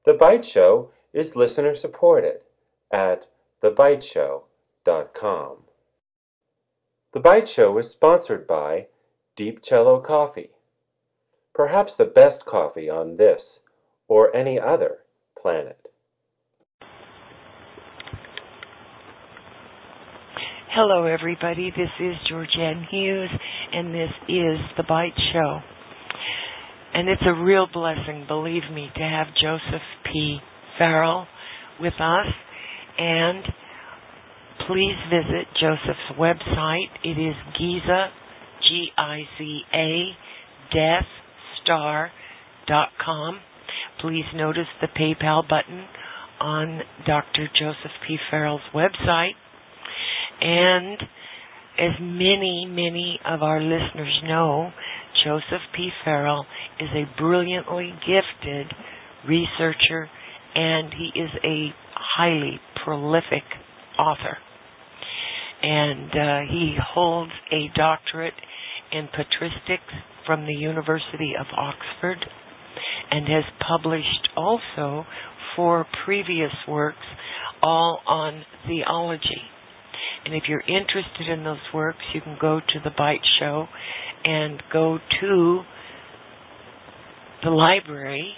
The Byte Show is listener-supported at thebyteshow.com. The Byte Show is sponsored by Deep Cello Coffee, perhaps the best coffee on this or any other planet. Hello, everybody. This is GeorgeAnn Hughes, and this is The Byte Show. And it's a real blessing, believe me, to have Joseph P. Farrell with us. And please visit Joseph's website. It is Giza, Giza, deathstar.com. Please notice the PayPal button on Dr. Joseph P. Farrell's website. And as many of our listeners know, Joseph P. Farrell is a brilliantly gifted researcher, and he is a highly prolific author. And he holds a doctorate in patristics from the University of Oxford and has published also 4 previous works, all on theology. And if you're interested in those works, you can go to the Byte Show and go to the library,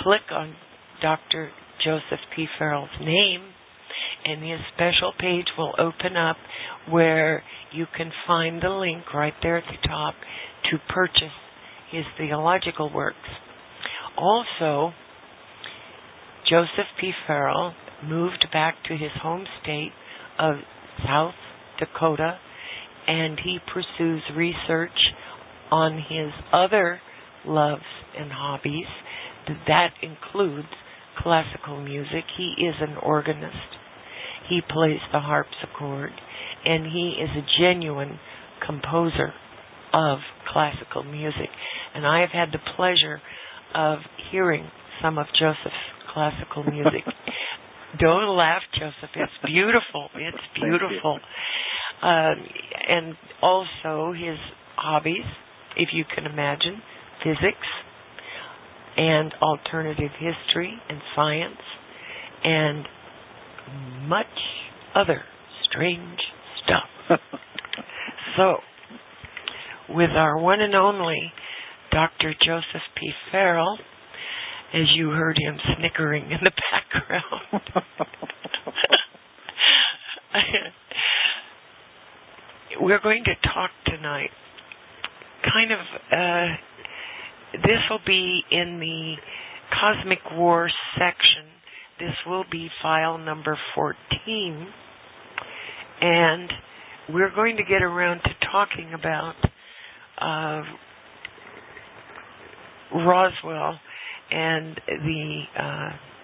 click on Dr. Joseph P. Farrell's name, and his special page will open up where you can find the link right there at the top to purchase his theological works. Also, Joseph P. Farrell moved back to his home state of South Dakota, and he pursues research on his other loves and hobbies. That includes classical music. He is an organist. He plays the harpsichord, and he is a genuine composer of classical music. And I have had the pleasure of hearing some of Joseph's classical music. Don't laugh, Joseph. It's beautiful. It's beautiful. And also his hobbies, if you can imagine, physics and alternative history and science and much other strange stuff. So, with our one and only Dr. Joseph P. Farrell, as you heard him snickering in the background. We're going to talk tonight. This will be in the Cosmic War section. This will be file number 14. And we're going to get around to talking about Roswell and the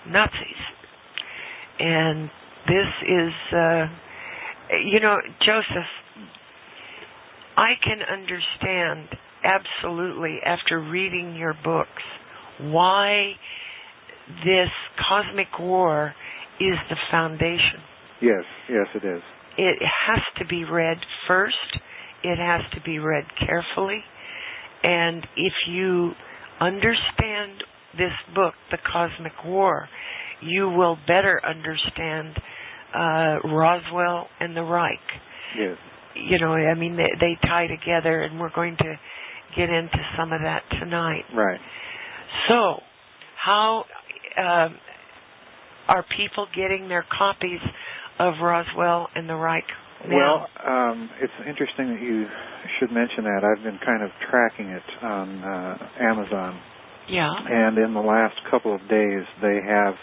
Nazis. And this is, Joseph, I can understand absolutely after reading your books why this cosmic war is the foundation. Yes, it is. It has to be read first. It has to be read carefully. And if you understand this book, The Cosmic War, you will better understand Roswell and the Reich. Yes. They tie together, and we're going to get into some of that tonight. Right. So, how are people getting their copies of Roswell and the Reich now? Well, it's interesting that you should mention that. I've been kind of tracking it on Amazon. Yeah. And in the last couple of days, they have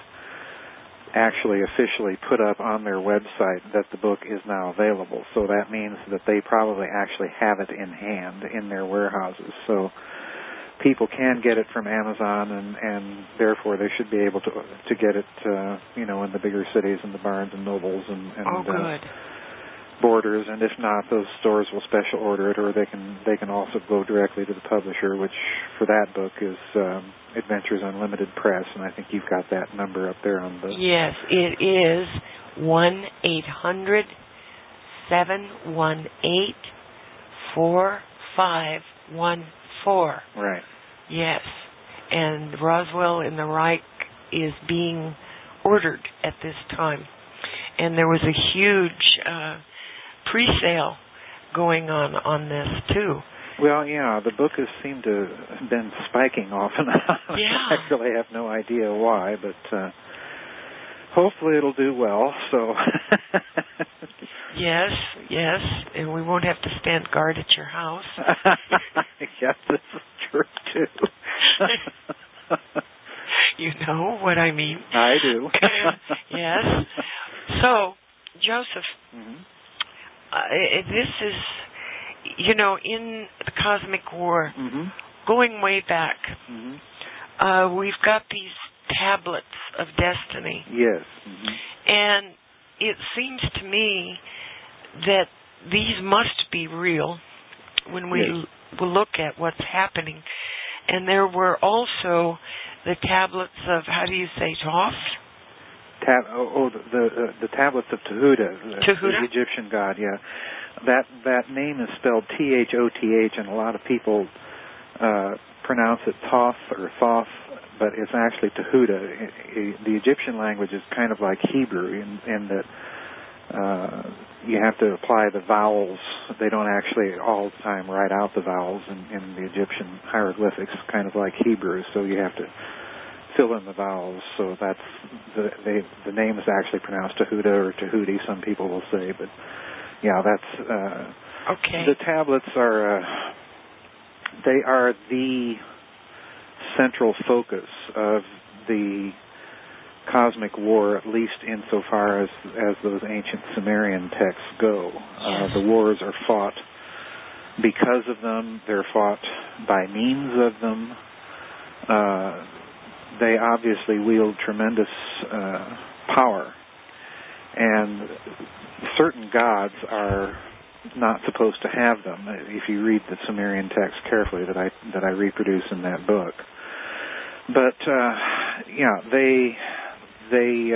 actually officially put up on their website that the book is now available. So that means that they probably actually have it in hand in their warehouses. So people can get it from Amazon, and therefore they should be able to get it, in the bigger cities and the Barnes and Nobles and good. Borders, and if not, those stores will special order it, or they can also go directly to the publisher, which for that book is Adventures Unlimited Press, and I think you've got that number up there on the... Yes, it is 1-800-718-4514. Right. Yes, and Roswell and the Reich is being ordered at this time. And there was a huge pre-sale going on this, too. Well, yeah, the book has seemed to have been spiking off and on. Yeah. I really have no idea why, but hopefully it'll do well, so... Yes, and we won't have to stand guard at your house. Yes, this is true, too. You know what I mean. I do. Yes. So, Joseph, this is, in the Cosmic War, going way back, we've got these tablets of destiny. Yes. And it seems to me that these must be real when we look at what's happening. And there were also the tablets of, how do you say, Thoth? The tablets of Tahuta, the Egyptian god, yeah. That name is spelled Thoth, and a lot of people pronounce it Thoth or Thoth, but it's actually Tahuta. The Egyptian language is kind of like Hebrew in that you have to apply the vowels. They don't actually all the time write out the vowels in the Egyptian hieroglyphics, kind of like Hebrew, so you have to fill in the vowels. So that's the name is actually pronounced Tahuta or Tahuti, some people will say, but yeah, that's okay. The tablets are they are the central focus of the Cosmic War, at least insofar as those ancient Sumerian texts go. The wars are fought because of them. They're fought by means of them. They obviously wield tremendous power, and certain gods are not supposed to have them. If you read the Sumerian text carefully, that I reproduce in that book, but they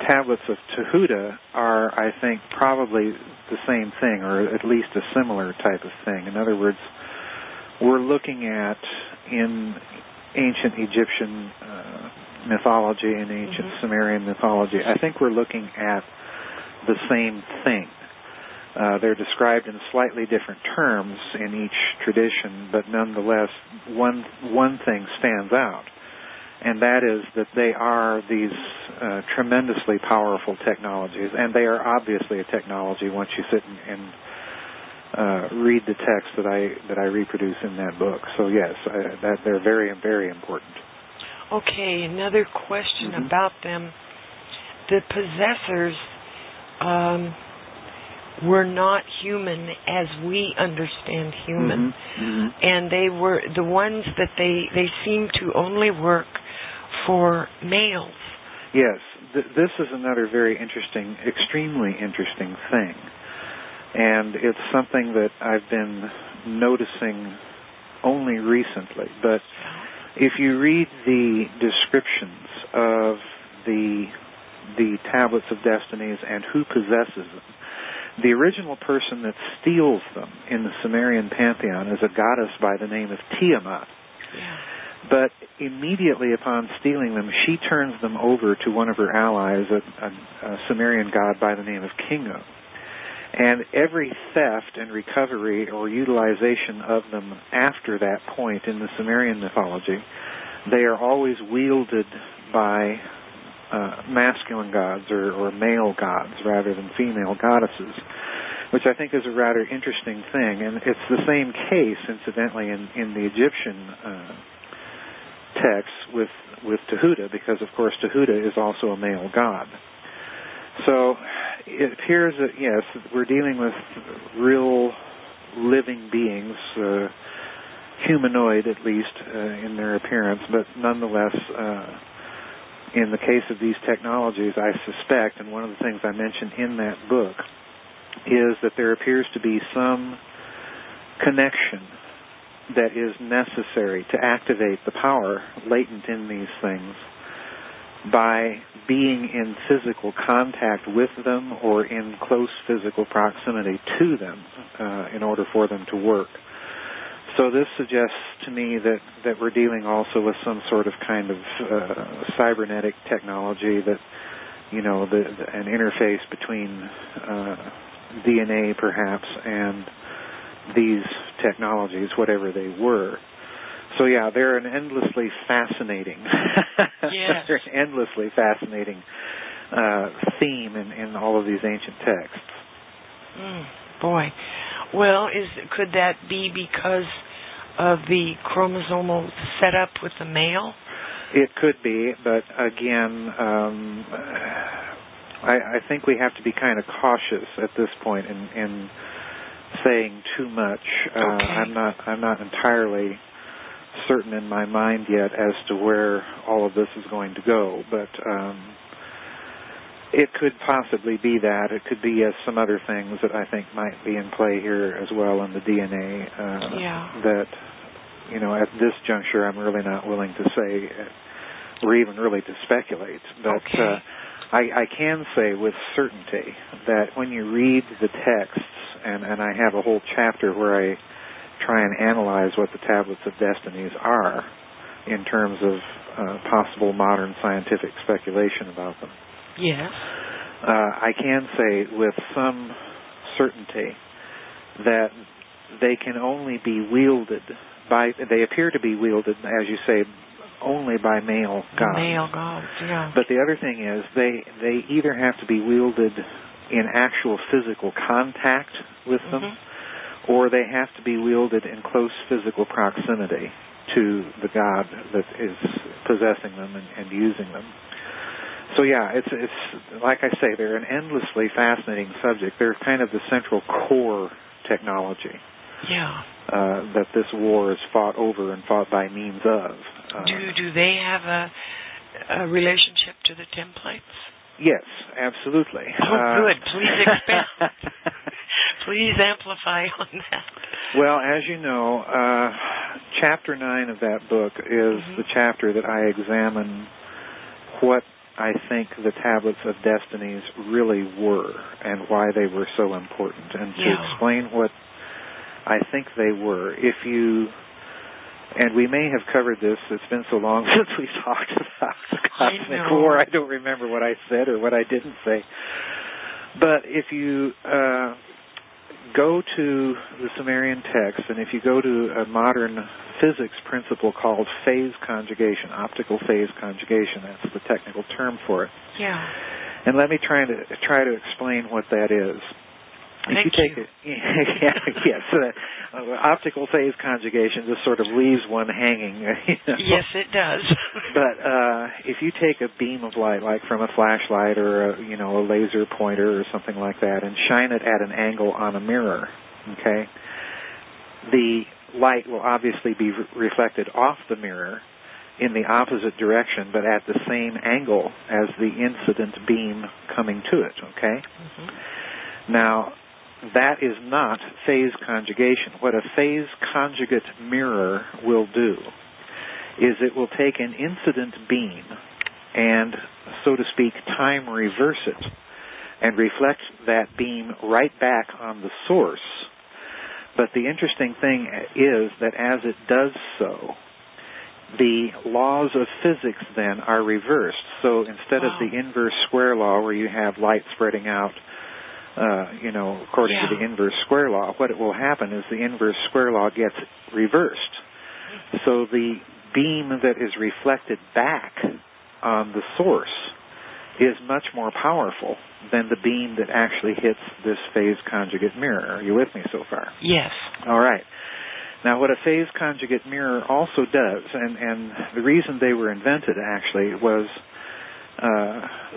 tablets of Tahuta are, I think, probably the same thing, or at least a similar type of thing. In other words, we're looking at, in ancient Egyptian mythology and ancient Sumerian mythology, I think we're looking at the same thing. They're described in slightly different terms in each tradition, but nonetheless, one thing stands out, and that is that they are these tremendously powerful technologies, and they are obviously a technology once you sit and read the text that I reproduce in that book. So yes, that they're very, very important. Okay, another question about them. The possessors were not human as we understand human, and they were the ones that they seem to only work for males. Yes, this is another very interesting, extremely interesting thing, and it's something that I've been noticing only recently. But if you read the descriptions of the tablets of destinies and who possesses them, the original person that steals them in the Sumerian pantheon is a goddess by the name of Tiamat. Yeah. But immediately upon stealing them, she turns them over to one of her allies, a Sumerian god by the name of Kingu. And every theft and recovery or utilization of them after that point in the Sumerian mythology, they are always wielded by masculine gods or male gods rather than female goddesses, which I think is a rather interesting thing. And it's the same case, incidentally, in the Egyptian texts with Tahuta, because, of course, Tahuta is also a male god. So it appears that, yes, we're dealing with real living beings, humanoid at least in their appearance, but nonetheless, in the case of these technologies, I suspect, and one of the things I mentioned in that book, is that there appears to be some connection that is necessary to activate the power latent in these things by being in physical contact with them or in close physical proximity to them in order for them to work. So this suggests to me that we're dealing also with some sort of kind of cybernetic technology that, you know, an interface between DNA perhaps and these technologies, whatever they were. So yeah, they're an endlessly fascinating, yes. they're an endlessly fascinating theme in all of these ancient texts. Boy, well, could that be because of the chromosomal setup with the male? It could be, but again, I think we have to be kind of cautious at this point in saying too much. Okay. I'm not entirely certain in my mind yet as to where all of this is going to go, but it could possibly be that. It could be some other things that I think might be in play here as well in the DNA that, you know, at this juncture I'm really not willing to say or even really to speculate. But okay. I can say with certainty that when you read the texts, and I have a whole chapter where I try and analyze what the Tablets of Destinies are in terms of possible modern scientific speculation about them. Yes. I can say with some certainty that they can only be wielded they appear to be wielded, as you say, only by male gods. Male gods, yeah. But the other thing is they either have to be wielded in actual physical contact with them, or they have to be wielded in close physical proximity to the god that is possessing them and using them. So yeah, it's like I say, they're an endlessly fascinating subject. They're kind of the central core technology. Yeah. That this war is fought over and fought by means of. Do they have a relationship to the templates? Yes, absolutely. Oh, good. Please expand. Please amplify on that. Well, as you know, Chapter 9 of that book is the chapter that I examine what I think the Tablets of Destinies really were and why they were so important. And to explain what I think they were, and we may have covered this, it's been so long since we've talked about the Cosmic War, I don't remember what I said or what I didn't say. But if you go to the Sumerian text, and if you go to a modern physics principle called phase conjugation, optical phase conjugation, that's the technical term for it. Yeah. And let me try to explain what that is. Thank you. Yes, optical phase conjugation just sort of leaves one hanging. You know? Yes, it does. But if you take a beam of light, like from a flashlight or a laser pointer or something like that, and shine it at an angle on a mirror, okay, the light will obviously be reflected off the mirror in the opposite direction, but at the same angle as the incident beam coming to it, okay? Now, that is not phase conjugation. What a phase conjugate mirror will do is it will take an incident beam and, so to speak, time reverse it and reflect that beam right back on the source. But the interesting thing is that as it does so, the laws of physics then are reversed. So instead of the inverse square law where you have light spreading out, according to the inverse square law, what will happen is the inverse square law gets reversed. So the beam that is reflected back on the source is much more powerful than the beam that actually hits this phase conjugate mirror. Are you with me so far? Yes. All right. Now, what a phase conjugate mirror also does, and the reason they were invented actually was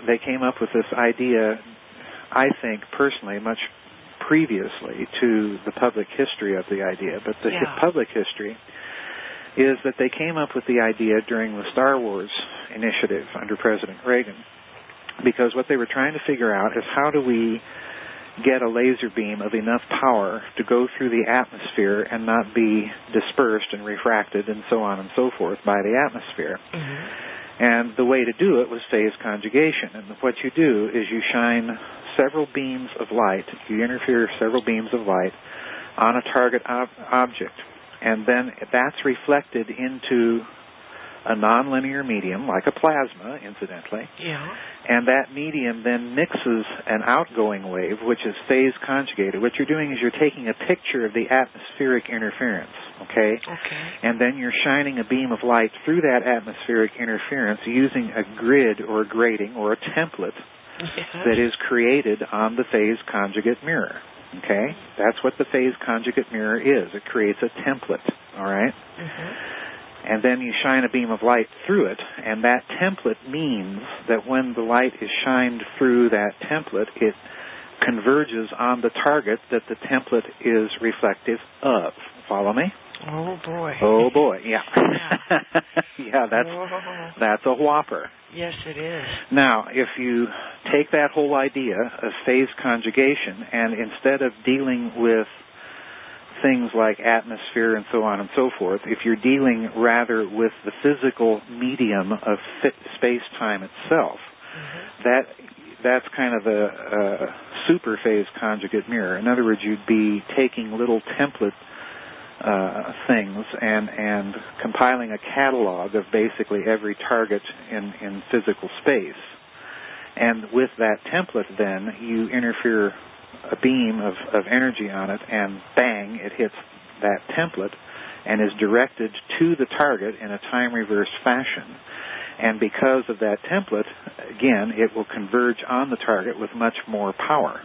they came up with this idea, I think, personally, much previously to the public history of the idea. But the public history is that they came up with the idea during the Star Wars initiative under President Reagan. Because what they were trying to figure out is how do we get a laser beam of enough power to go through the atmosphere and not be dispersed and refracted and so on and so forth by the atmosphere. And the way to do it was phase conjugation. And what you do is you shine several beams of light, you interfere several beams of light on a target object. and then that's reflected into a nonlinear medium, like a plasma, incidentally. Yeah. And that medium then mixes an outgoing wave, which is phase conjugated. What you're doing is you're taking a picture of the atmospheric interference, okay? Okay. And then you're shining a beam of light through that atmospheric interference using a grid or a grating or a template that is created on the phase conjugate mirror, okay? That's what the phase conjugate mirror is. It creates a template, all right? And then you shine a beam of light through it, and that template means that when the light is shined through that template, it converges on the target that the template is reflective of. Follow me? Oh, boy. Oh, boy, yeah. Yeah, yeah, that's a whopper. Yes, it is. Now, if you take that whole idea of phase conjugation, and instead of dealing with things like atmosphere and so on and so forth, if you're dealing rather with the physical medium of space-time itself, that's kind of a super phase conjugate mirror. In other words, you'd be taking little template things and compiling a catalog of basically every target in physical space. And with that template, then, you interfere a beam of energy on it, and bang, it hits that template and is directed to the target in a time-reversed fashion. And because of that template, again, it will converge on the target with much more power.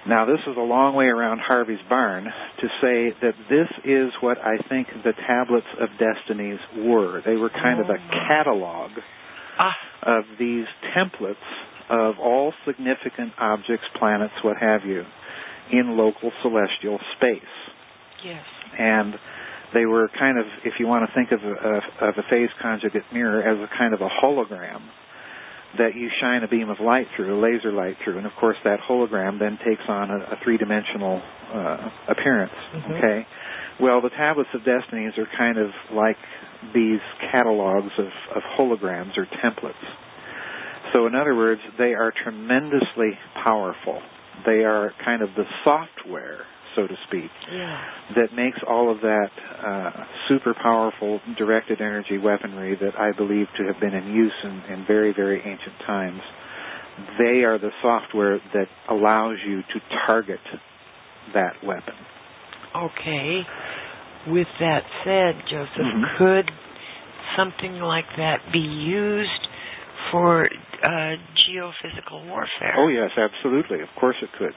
Now, this is a long way around Harvey's barn to say that this is what I think the tablets of destinies were. They were kind of a catalog of these templates of all significant objects, planets, what have you, in local celestial space. Yes. And they were kind of, if you want to think of a phase conjugate mirror as a kind of a hologram that you shine a beam of light through, a laser light through, and of course that hologram then takes on a three-dimensional appearance, okay? Well, the tablets of destinies are kind of like these catalogs of holograms or templates. So in other words, they are tremendously powerful. They are kind of the software, so to speak, that makes all of that super powerful directed energy weaponry that I believe to have been in use in very, very ancient times. They are the software that allows you to target that weapon. Okay. With that said, Joseph, could something like that be used for geophysical warfare? Oh, yes, absolutely. Of course it could.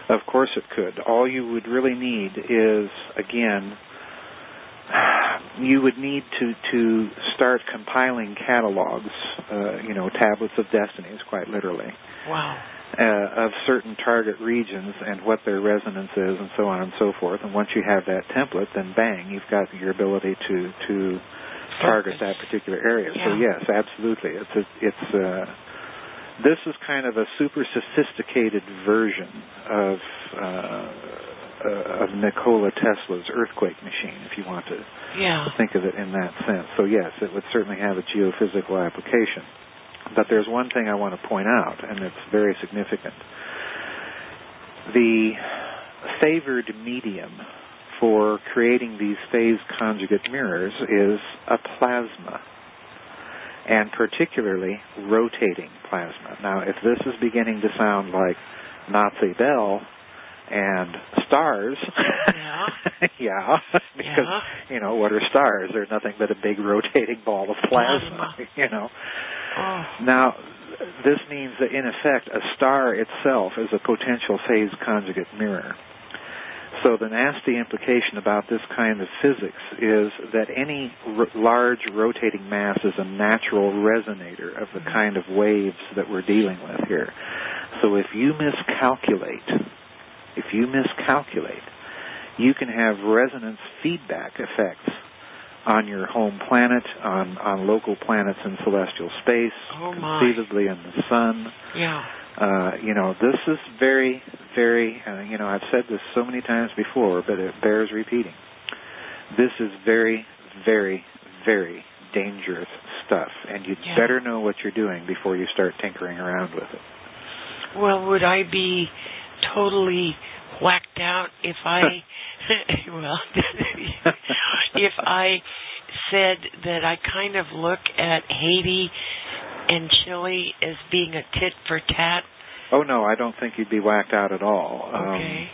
Of course it could. All you would really need is, again, you would need to start compiling catalogs, tablets of destinies, quite literally. Wow. Of certain target regions and what their resonance is and so on and so forth. And once you have that template, then bang, you've got your ability to target that particular area. Yeah. So yes, absolutely. This is kind of a super sophisticated version of Nikola Tesla's earthquake machine, if you want to think of it in that sense. So yes, it would certainly have a geophysical application. But there's one thing I want to point out, and it's very significant. The favored medium for creating these phase conjugate mirrors is a plasma, and particularly rotating plasma. Now, if this is beginning to sound like Nazi Bell and stars, because, what are stars? They're nothing but a big rotating ball of plasma, Now, this means that, in effect, a star itself is a potential phase conjugate mirror. So the nasty implication about this kind of physics is that any large rotating mass is a natural resonator of the kind of waves that we're dealing with here. So if you miscalculate, you can have resonance feedback effects on your home planet, on local planets in celestial space, conceivably in the sun. This is very, very, I've said this so many times before, but it bears repeating. This is very, very, very dangerous stuff, and you'd better know what you're doing before you start tinkering around with it. Well, would I be totally whacked out if I Well, if I said that I kind of look at Haiti and Chile as being a tit for tat. Oh, no, I don't think you'd be whacked out at all. Okay.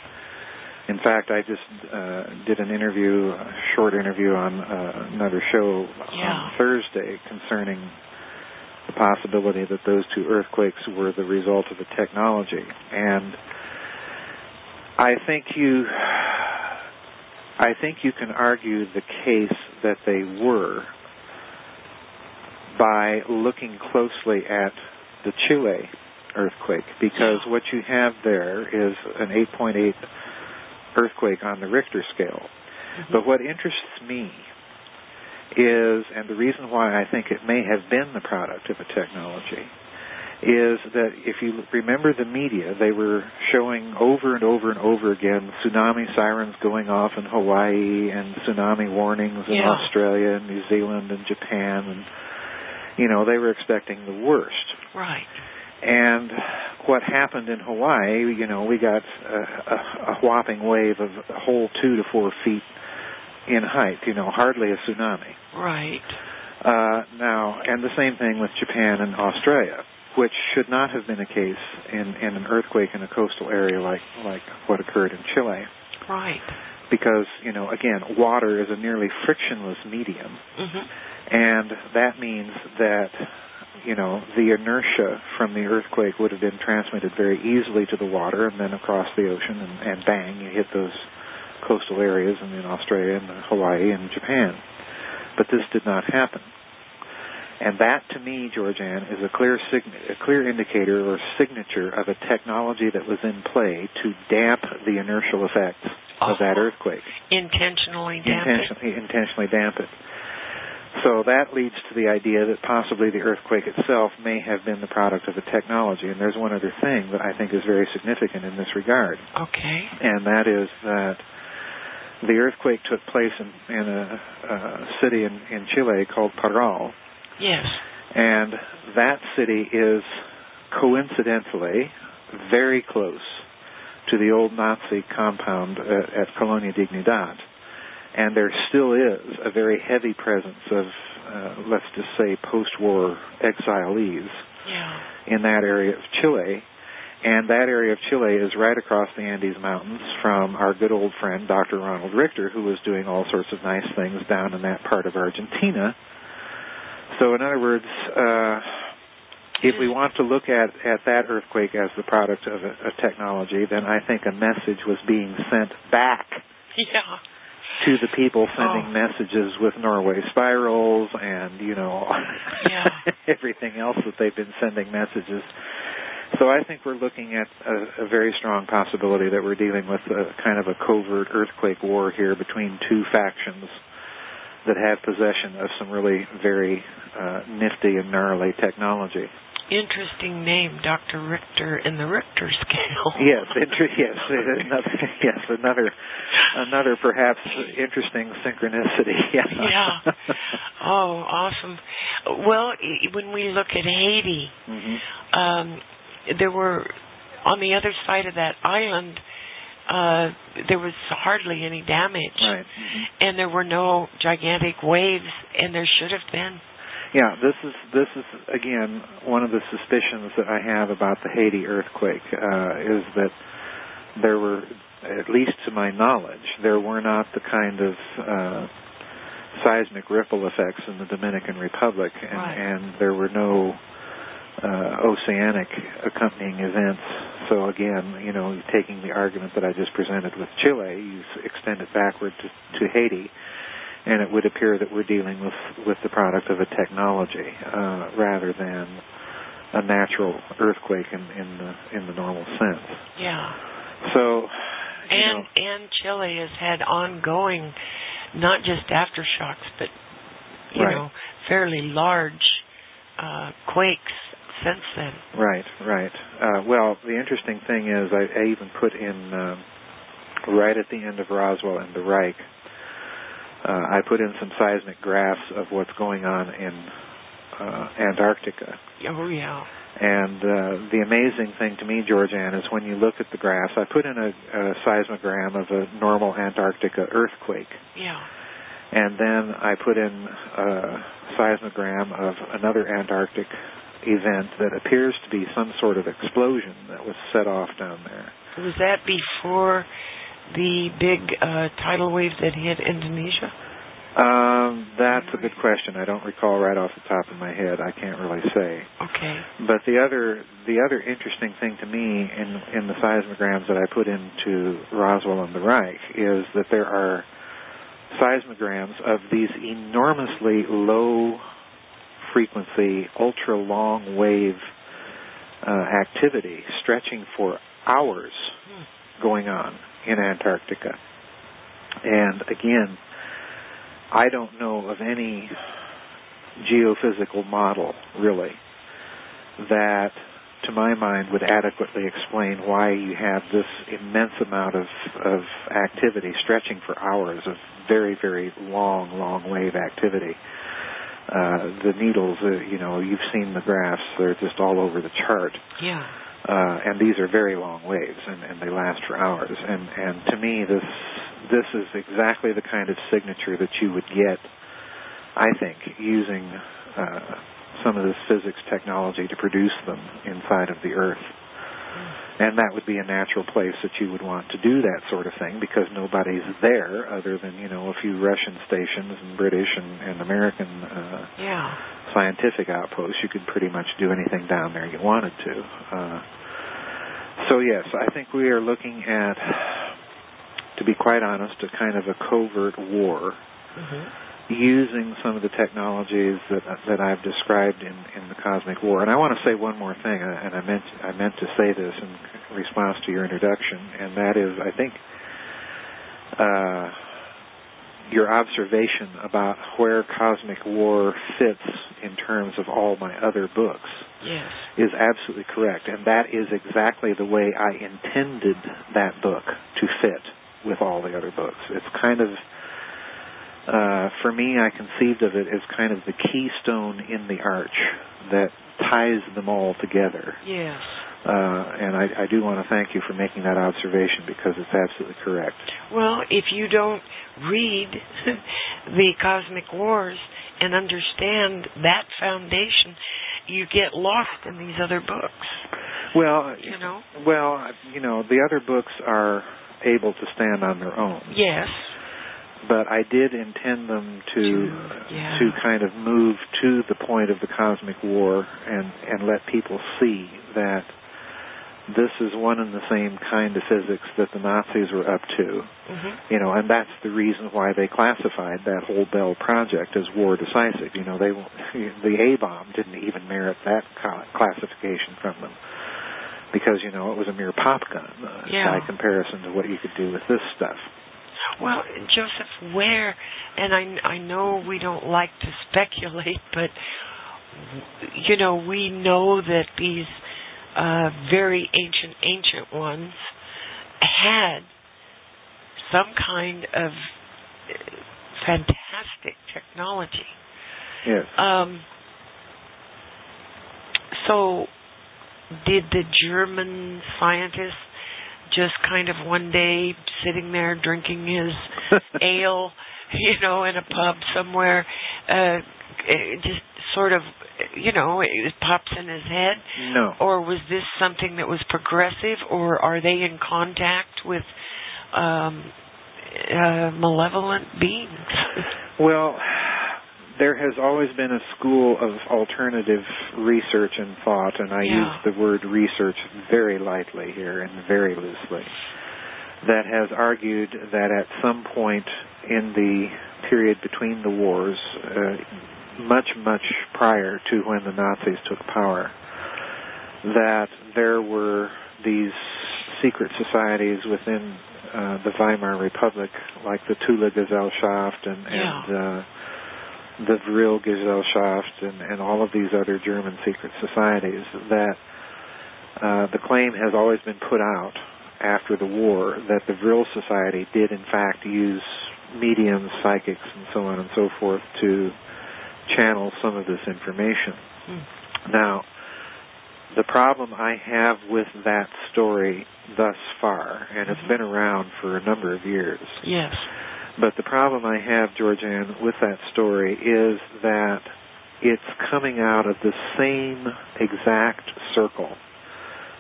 In fact, I just did an interview, a short interview on another show on Thursday concerning the possibility that those two earthquakes were the result of a technology. And I think you can argue the case that they were by looking closely at the Chile earthquake, because what you have there is an 8.8 earthquake on the Richter scale. Mm-hmm. But what interests me is, and the reason why I think it may have been the product of a technology, is that if you remember the media, they were showing over and over and over again tsunami sirens going off in Hawaii and tsunami warnings in Australia and New Zealand and Japan, and they were expecting the worst. Right. And what happened in Hawaii, we got a whopping wave of a whole 2 to 4 feet in height, hardly a tsunami. Right. Now, and the same thing with Japan and Australia, which should not have been the case in an earthquake in a coastal area like what occurred in Chile. Right. Because, again, water is a nearly frictionless medium. Mm-hmm. And that means that, the inertia from the earthquake would have been transmitted very easily to the water and then across the ocean, and bang, you hit those coastal areas in Australia and Hawaii and Japan. But this did not happen. And that, to me, GeorgeAnn, is a clear indicator or signature of a technology that was in play to damp the inertial effects of that earthquake. Intentionally damp it. So that leads to the idea that possibly the earthquake itself may have been the product of a technology. And there's one other thing that I think is very significant in this regard. Okay. And that is that the earthquake took place in a city in Chile called Farrell. Yes. And that city is coincidentally very close to the old Nazi compound at Colonia Dignidad. And there still is a very heavy presence of, let's just say, post-war exilees in that area of Chile. And that area of Chile is right across the Andes Mountains from our good old friend, Dr. Ronald Richter, who was doing all sorts of nice things down in that part of Argentina. So in other words, if we want to look at that earthquake as the product of a technology, then I think a message was being sent back to the people sending messages with Norway spirals and, everything else that they've been sending messages. So I think we're looking at a very strong possibility that we're dealing with a kind of a covert earthquake war here between two factions that have possession of some really very nifty and gnarly technology. Interesting name, Dr. Richter in the Richter scale. Another perhaps interesting synchronicity. Yeah. Oh, awesome. Well, when we look at Haiti, there were, on the other side of that island, there was hardly any damage. Right. Mm-hmm. And there were no gigantic waves, and there should have been. Yeah, this is again one of the suspicions that I have about the Haiti earthquake is that there were, at least to my knowledge, there were not the kind of seismic ripple effects in the Dominican Republic, and there were no oceanic accompanying events. So again, taking the argument that I just presented with Chile, you extend it backward to Haiti, and it would appear that we're dealing with the product of a technology rather than a natural earthquake in the normal sense. Yeah. So. And Chile has had ongoing, not just aftershocks, but fairly large quakes since then. Right. Well, the interesting thing is I even put in right at the end of Roswell and the Reich. I put in some seismic graphs of what's going on in Antarctica. Oh, yeah. And the amazing thing to me, GeorgeAnn, is when you look at the graphs, I put in a seismogram of a normal Antarctica earthquake. Yeah. And then I put in a seismogram of another Antarctic event that appears to be some sort of explosion that was set off down there. Was that before the big tidal wave that hit Indonesia? That's a good question. I don't recall right off the top of my head. I can't really say. Okay. But the other interesting thing to me in the seismograms that I put into Roswell and the Reich is that there are seismograms of these enormously low frequency, ultra long wave activity stretching for hours going on in Antarctica. And again, I don't know of any geophysical model, really, that, to my mind, would adequately explain why you have this immense amount of activity stretching for hours of very, very long wave activity. The needles, you've seen the graphs, they're just all over the chart. Yeah. And these are very long waves, and they last for hours. And to me, this is exactly the kind of signature that you would get, I think, using some of this physics technology to produce them inside of the Earth. And that would be a natural place that you would want to do that sort of thing, because nobody's there other than, a few Russian stations and British and American scientific outposts. You could pretty much do anything down there you wanted to. So yes, I think we are looking at, to be quite honest, a kind of a covert war, using some of the technologies that I've described in the Cosmic War. And I want to say one more thing, and I meant to say this in response to your introduction, and that is, I think, your observation about where Cosmic War fits in terms of all my other books is absolutely correct. And that is exactly the way I intended that book to fit with all the other books. It's kind of, for me, I conceived of it as kind of the keystone in the arch that ties them all together. Yes. And I do want to thank you for making that observation, because it's absolutely correct. Well, if you don't read the Cosmic Wars and understand that foundation, you get lost in these other books. Well, the other books are able to stand on their own. Yes. But I did intend them to kind of move to the point of the Cosmic War and let people see that this is one and the same kind of physics that the Nazis were up to. And that's the reason why they classified that whole Bell project as war decisive. The A-bomb didn't even merit that classification from them, because, it was a mere pop gun by comparison to what you could do with this stuff. Well, Joseph, where, and I know we don't like to speculate, but, we know that these very ancient ones had some kind of fantastic technology. Yes. So, did the German scientist just kind of one day sitting there drinking his ale, in a pub somewhere, just sort of, it pops in his head? No. Or was this something that was progressive, or are they in contact with malevolent beings? Well, there has always been a school of alternative research and thought, and I use the word research very lightly here and very loosely, that has argued that at some point in the period between the wars, much prior to when the Nazis took power, that there were these secret societies within the Weimar Republic, like the Thule Gesellschaft and the Vril Gesellschaft and all of these other German secret societies, that the claim has always been put out after the war that the Vril Society did in fact use mediums, psychics, and so on and so forth to channel some of this information. Now, the problem I have with that story thus far, and it's been around for a number of years. Yes. But the problem I have, GeorgeAnn, with that story is that it's coming out of the same exact circle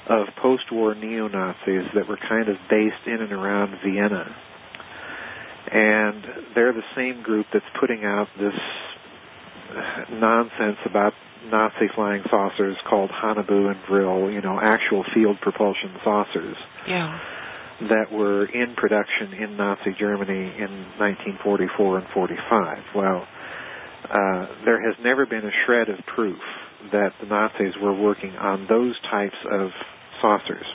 of post-war neo-Nazis that were kind of based in and around Vienna. And they're the same group that's putting out this nonsense about Nazi flying saucers called Haunebu and Vril, actual field propulsion saucers. Yeah. That were in production in Nazi Germany in 1944 and 45. Well, there has never been a shred of proof that the Nazis were working on those types of saucers.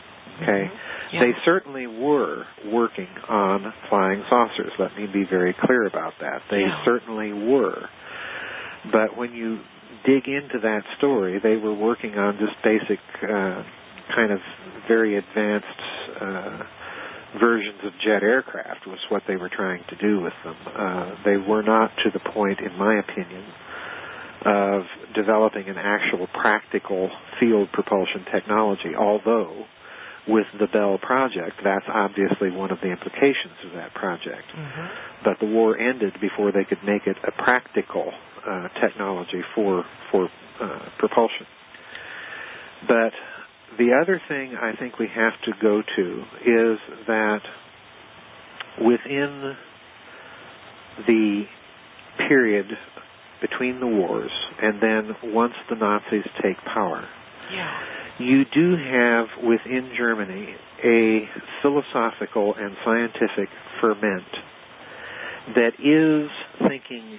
Okay? Yeah. They certainly were working on flying saucers. Let me be very clear about that. They certainly were. But when you dig into that story, they were working on just basic kind of very advanced versions of jet aircraft was what they were trying to do with them. They were not to the point, in my opinion, of developing an actual practical field propulsion technology, although with the Bell project, that's obviously one of the implications of that project. But the war ended before they could make it a practical technology for propulsion. But the other thing I think we have to go to is that within the period between the wars and then once the Nazis take power, you do have within Germany a philosophical and scientific ferment that is thinking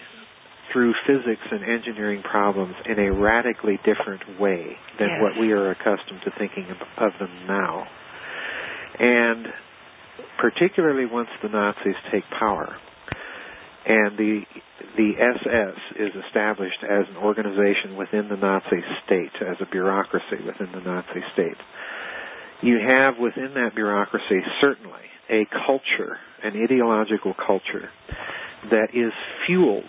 through physics and engineering problems in a radically different way than what we are accustomed to thinking of them now. And particularly once the Nazis take power and the SS is established as an organization within the Nazi state, as a bureaucracy within the Nazi state, you have within that bureaucracy certainly a culture, an ideological culture, that is fueled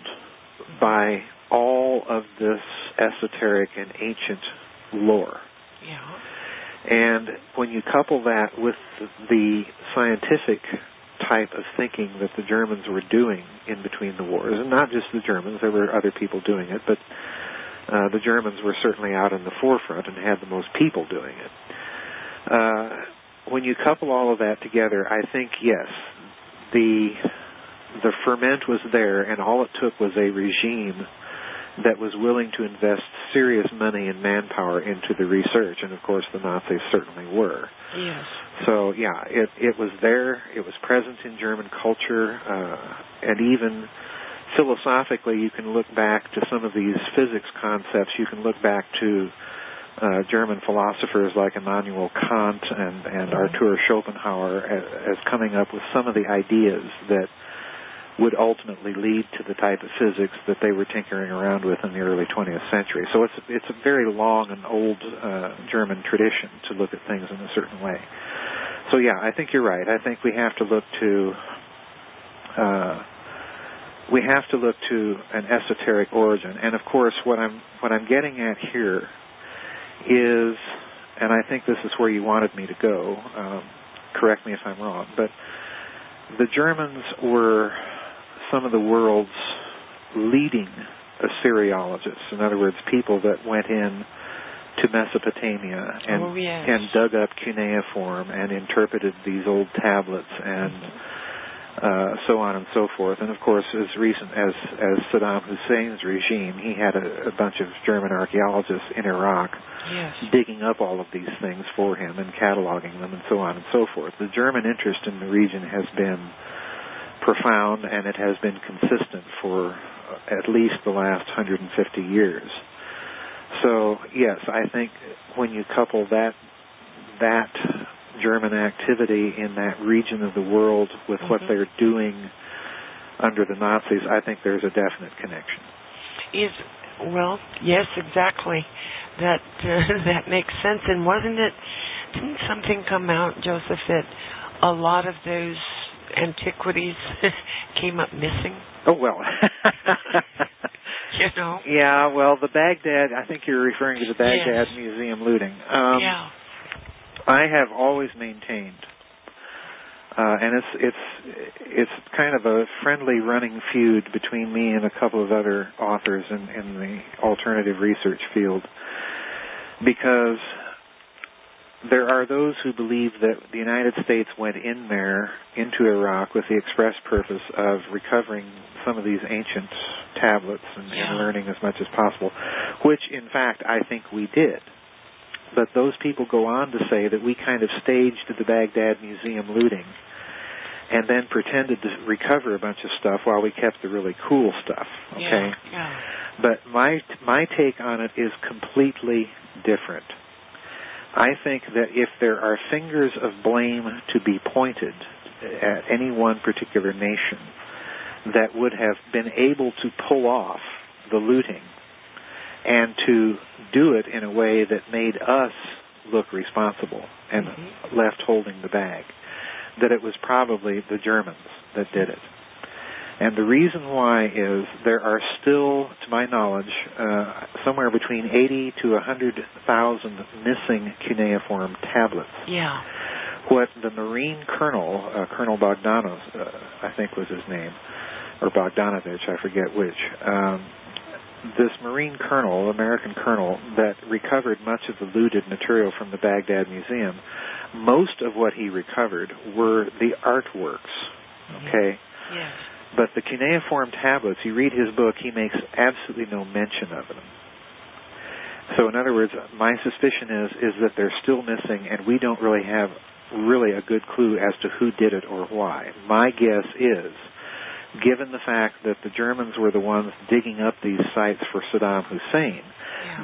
by all of this esoteric and ancient lore. And when you couple that with the scientific type of thinking that the Germans were doing in between the wars, and not just the Germans, there were other people doing it, but the Germans were certainly out in the forefront and had the most people doing it. When you couple all of that together, I think, yes, the ferment was there, and all it took was a regime that was willing to invest serious money and manpower into the research, and of course the Nazis certainly were. So, it was there, it was present in German culture, and even philosophically you can look back to some of these physics concepts. You can look back to German philosophers like Immanuel Kant and Arthur Schopenhauer as coming up with some of the ideas that would ultimately lead to the type of physics that they were tinkering around with in the early 20th century. So it's a very long and old German tradition to look at things in a certain way. So I think you're right. I think we have to look to an esoteric origin. And of course, what I'm getting at here is, and I think this is where you wanted me to go. Correct me if I'm wrong, but the Germans were some of the world's leading Assyriologists. In other words, people that went in to Mesopotamia and dug up cuneiform and interpreted these old tablets and so on and so forth. And of course, as recent as Saddam Hussein's regime, he had a bunch of German archaeologists in Iraq digging up all of these things for him and cataloging them and so on and so forth. The German interest in the region has been profound, and it has been consistent for at least the last 150 years. So, yes, I think when you couple that German activity in that region of the world with what they're doing under the Nazis, I think there's a definite connection. Well, yes, exactly. That that makes sense. And didn't something come out, Joseph, that a lot of those antiquities came up missing? Oh, well. you know. Yeah, well, the Baghdad, I think you're referring to the Baghdad Museum looting. Yeah. I have always maintained, and it's kind of a friendly running feud between me and a couple of other authors in the alternative research field, because there are those who believe that the United States went in there, into Iraq, with the express purpose of recovering some of these ancient tablets and learning as much as possible, which, in fact, I think we did. But those people go on to say that we kind of staged the Baghdad Museum looting and then pretended to recover a bunch of stuff while we kept the really cool stuff, okay? Yeah. But my take on it is completely different. I think that if there are fingers of blame to be pointed at any one particular nation that would have been able to pull off the looting and to do it in a way that made us look responsible and left holding the bag, that it was probably the Germans that did it. And the reason why is there are still, to my knowledge, somewhere between 80 to 100,000 missing cuneiform tablets. Yeah. What the Marine Colonel, Colonel Bogdanov, I think was his name, or Bogdanovich, I forget which, this Marine Colonel, American Colonel, that recovered much of the looted material from the Baghdad Museum, most of what he recovered were the artworks, okay? Yes. But the cuneiform tablets, you read his book, he makes absolutely no mention of them. So in other words, my suspicion is that they're still missing, and we don't really have a good clue as to who did it or why. My guess is, given the fact that the Germans were the ones digging up these sites for Saddam Hussein,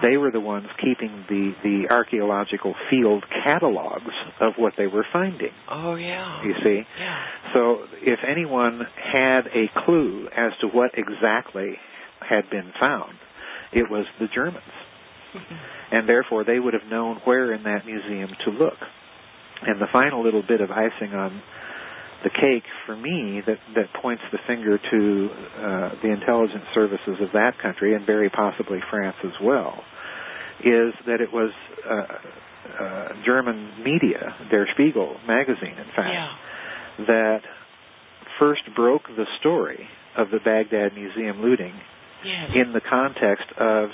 they were the ones keeping the archaeological field catalogs of what they were finding. Oh, yeah. You see? Yeah. So if anyone had a clue as to what exactly had been found, it was the Germans. And therefore they would have known where in that museum to look. And the final little bit of icing on the cake for me that points the finger to the intelligence services of that country, and very possibly France as well, is that it was German media, Der Spiegel magazine, in fact, that first broke the story of the Baghdad Museum looting in the context of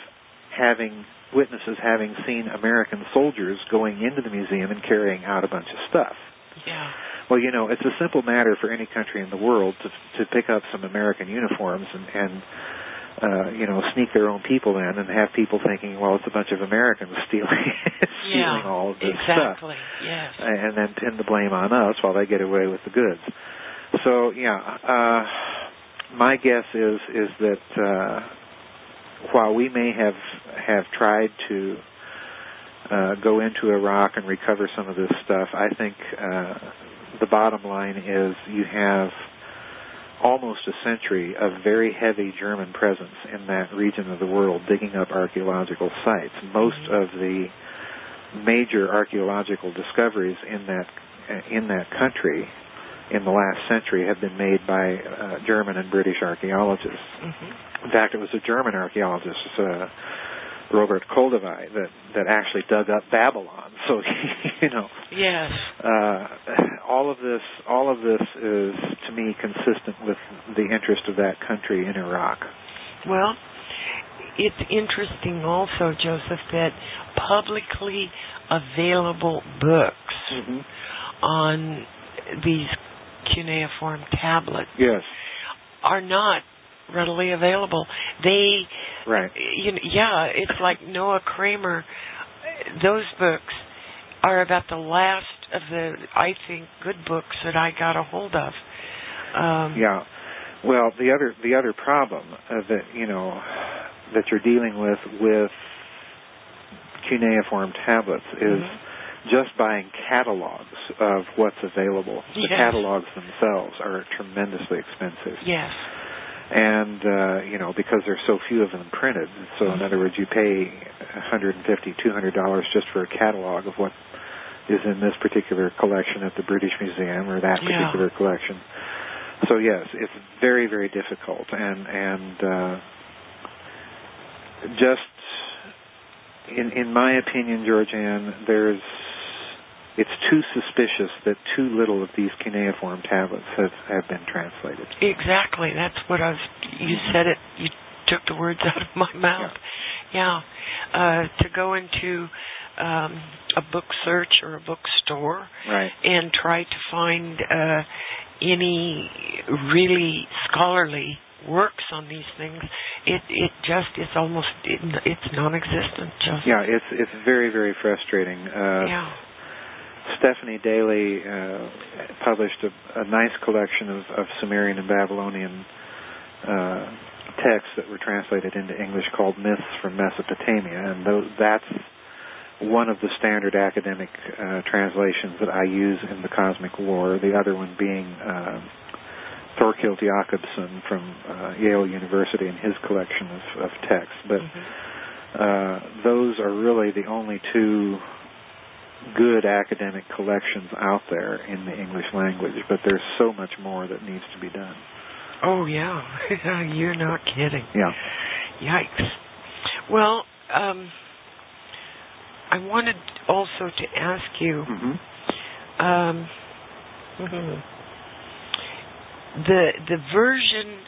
witnesses having seen American soldiers going into the museum and carrying out a bunch of stuff. Yeah. Well, you know, it's a simple matter for any country in the world to pick up some American uniforms and sneak their own people in and have people thinking, well, it's a bunch of Americans stealing all of this stuff. Yes. And then pin the blame on us while they get away with the goods. So, my guess is that while we may have tried to go into Iraq and recover some of this stuff, I think the bottom line is you have almost a century of very heavy German presence in that region of the world digging up archaeological sites. Most of the major archaeological discoveries in that country in the last century have been made by German and British archaeologists. In fact, it was a German archaeologist, Robert Koldewey, that actually dug up Babylon. So, you know. Yes. All of this is, to me, consistent with the interest of that country in Iraq. Well, it's interesting also, Joseph, that publicly available books on these cuneiform tablets are not readily available. It's like Noah Kramer. Those books are about the last of the, I think, good books that I got a hold of. Well, the other problem that you're dealing with cuneiform tablets is just buying catalogs of what's available. The catalogs themselves are tremendously expensive. Yes. And, because there's so few of them printed. So, in other words, you pay $150, $200 just for a catalog of what is in this particular collection at the British Museum or that particular collection. So, yes, it's very, very difficult. And just in my opinion, GeorgeAnn, it's too suspicious that too little of these cuneiform tablets have been translated. Exactly. That's what I was. You said it. You took the words out of my mouth. Yeah. To go into a book search or a bookstore, right, and try to find any really scholarly works on these things, it just is almost it's non-existent. Just. Yeah, it's very, very frustrating. Yeah. Stephanie Daly published a nice collection of Sumerian and Babylonian texts that were translated into English called Myths from Mesopotamia, and that's one of the standard academic translations that I use in the Cosmic War, the other one being Thorkild Jakobsson from Yale University and his collection of texts. But those are really the only two good academic collections out there in the English language, but there's so much more that needs to be done. Oh, yeah. You're not kidding. Yeah. Yikes. Well, I wanted also to ask you, the version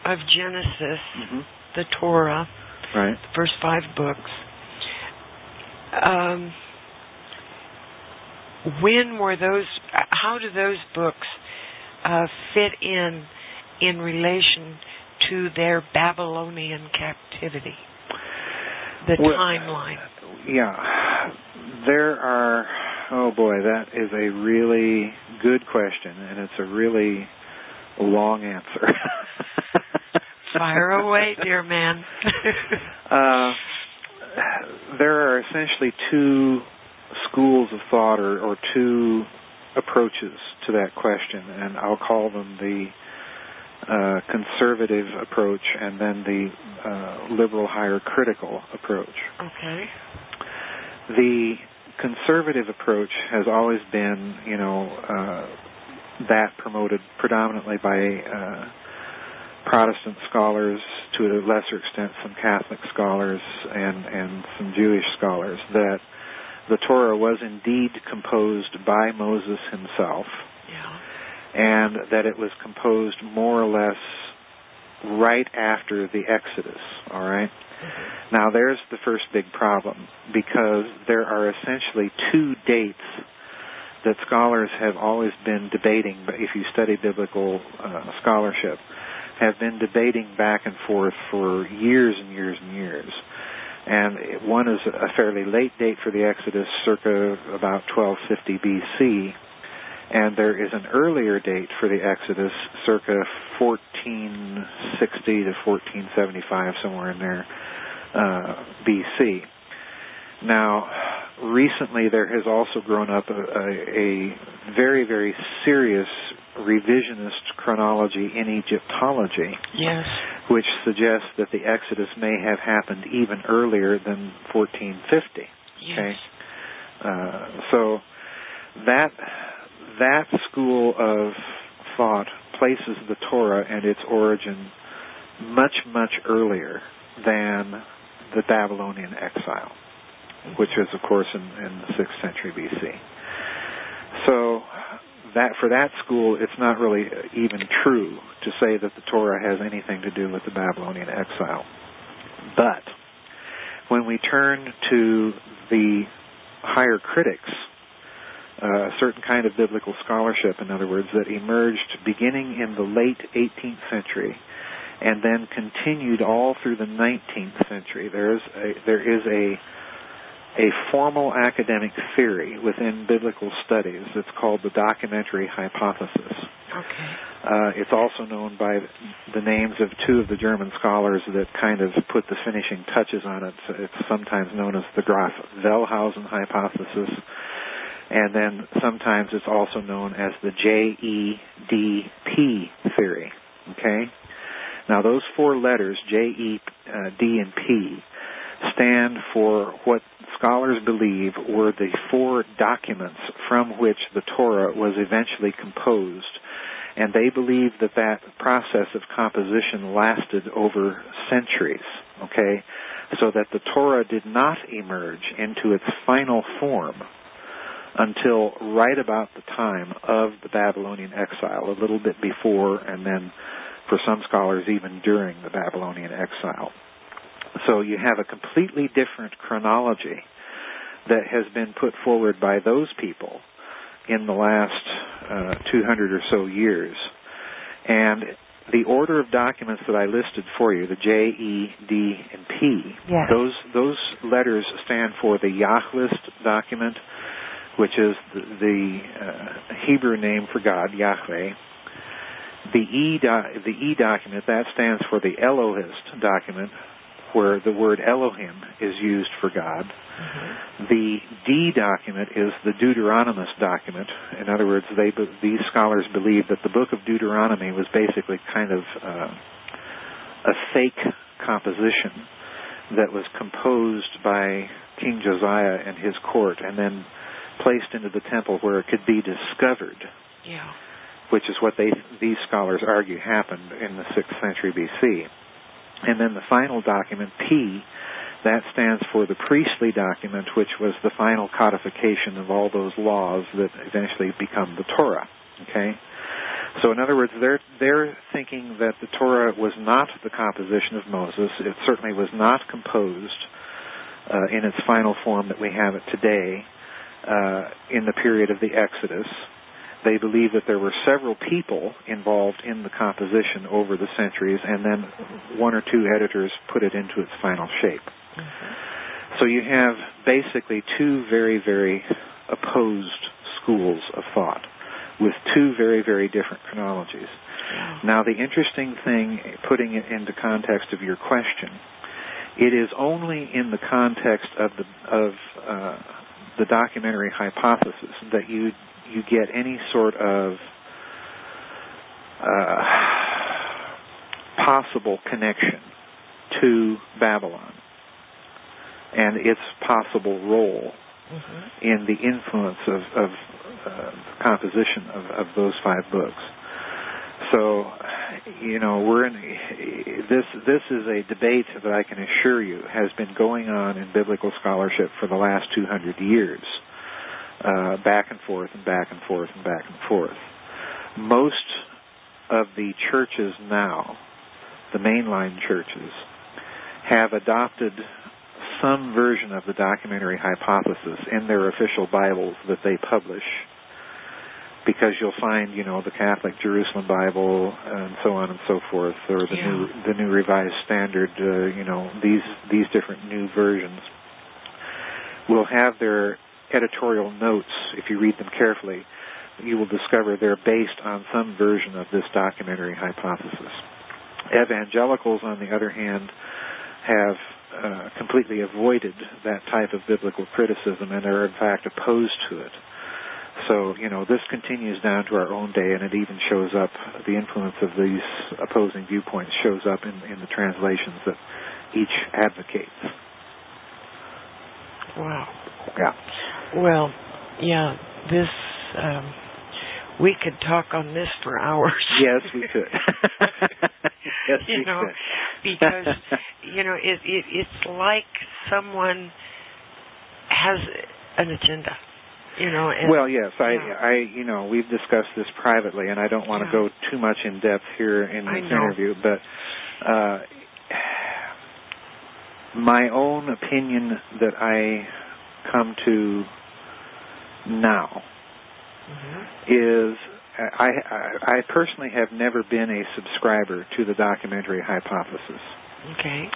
of Genesis, the Torah, right, the first 5 books, when were those? How do those books fit in relation to their Babylonian captivity? The timeline. Yeah, there are. Oh boy, that is a really good question, and it's a really long answer. Fire away, dear man. There are essentially two schools of thought or two approaches to that question, and I'll call them the conservative approach and then the liberal higher critical approach. Okay. The conservative approach has always been, that promoted predominantly by Protestant scholars, to a lesser extent some Catholic scholars and some Jewish scholars, that the Torah was indeed composed by Moses himself, and that it was composed more or less right after the Exodus, all right? Now, there's the first big problem, because there are essentially two dates that scholars have always been debating, but if you study biblical scholarship, have been debating back and forth for years and years and years. And one is a fairly late date for the Exodus, circa about 1250 BC, and there is an earlier date for the Exodus, circa 1460 to 1475, somewhere in there, BC. Now, recently there has also grown up a very, very serious revisionist chronology in Egyptology, which suggests that the Exodus may have happened even earlier than 1450. Okay, so that school of thought places the Torah and its origin much, much earlier than the Babylonian exile, which was, of course, in the 6th century BC. So that for that school, it's not really even true to say that the Torah has anything to do with the Babylonian exile. But when we turn to the higher critics, a certain kind of biblical scholarship, in other words, that emerged beginning in the late 18th century and then continued all through the 19th century, there is a formal academic theory within biblical studies that's called the documentary hypothesis. It's also known by the names of two of the German scholars that kind of put the finishing touches on it. It's sometimes known as the Graf-Wellhausen hypothesis, and then sometimes it's also known as the JEDP theory. Okay? Now, those 4 letters, J, E, D, and P, stand for what scholars believe were the 4 documents from which the Torah was eventually composed. And they believe that process of composition lasted over centuries. Okay? so that the Torah did not emerge into its final form until right about the time of the Babylonian exile, a little bit before, and then for some scholars even during the Babylonian exile. So you have a completely different chronology that has been put forward by those people in the last 200 or so years. And the order of documents that I listed for you, the J, E, D, and P, yes. those letters stand for the Yahlist document, which is the Hebrew name for God, Yahweh. The E document, that stands for the Elohist document, where the word Elohim is used for God. Mm-hmm. The D document is the Deuteronomist document. In other words, these scholars believe that the book of Deuteronomy was basically kind of a fake composition that was composed by King Josiah and his court and then placed into the temple where it could be discovered, which is what these scholars argue happened in the 6th century B.C. And then the final document, P, that stands for the priestly document, which was the final codification of all those laws that eventually become the Torah. Okay? So in other words, they're thinking that the Torah was not the composition of Moses. It certainly was not composed in its final form that we have it today in the period of the Exodus. They believe that there were several people involved in the composition over the centuries, and then one or two editors put it into its final shape. Mm-hmm. So you have basically two very, very opposed schools of thought with two very, very different chronologies. Now, the interesting thing, putting it into context of your question, it is only in the context of the documentary hypothesis that you get any sort of possible connection to Babylon and its possible role in the influence of the composition of those 5 books. So, we're in this is a debate that I can assure you has been going on in biblical scholarship for the last 200 years. Back and forth and back and forth and back and forth. Most of the churches now, the mainline churches, have adopted some version of the documentary hypothesis in their official Bibles that they publish, because you'll find, the Catholic Jerusalem Bible and so on and so forth, or the New Revised Standard, these different new versions will have their editorial notes. If you read them carefully, you will discover they're based on some version of this documentary hypothesis. Evangelicals, on the other hand, have completely avoided that type of biblical criticism and are in fact opposed to it. So, this continues down to our own day, and it even shows up, the influence of these opposing viewpoints shows up in the translations that each advocates. Wow. Yeah. Well, this, we could talk on this for hours. Yes, we could. Yes, we could. Because, it's like someone has an agenda, And, well, yes, I we've discussed this privately, and I don't want to go too much in depth here in this interview, but my own opinion that I come to now is I personally have never been a subscriber to the documentary hypothesis. Okay.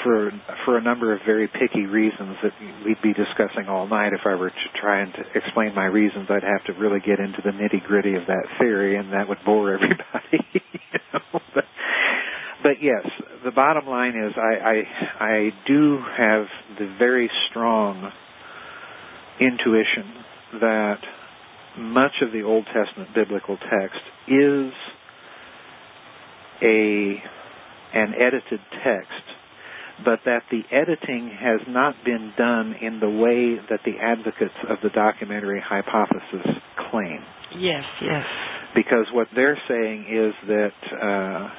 For a number of very picky reasons that we'd be discussing all night. If I were to try and explain my reasons, I'd have to really get into the nitty-gritty of that theory, and that would bore everybody. But yes, the bottom line is I do have the very strong intuition that much of the Old Testament biblical text is an edited text, but that the editing has not been done in the way that the advocates of the documentary hypothesis claim. Yes, yes. Because what they're saying is that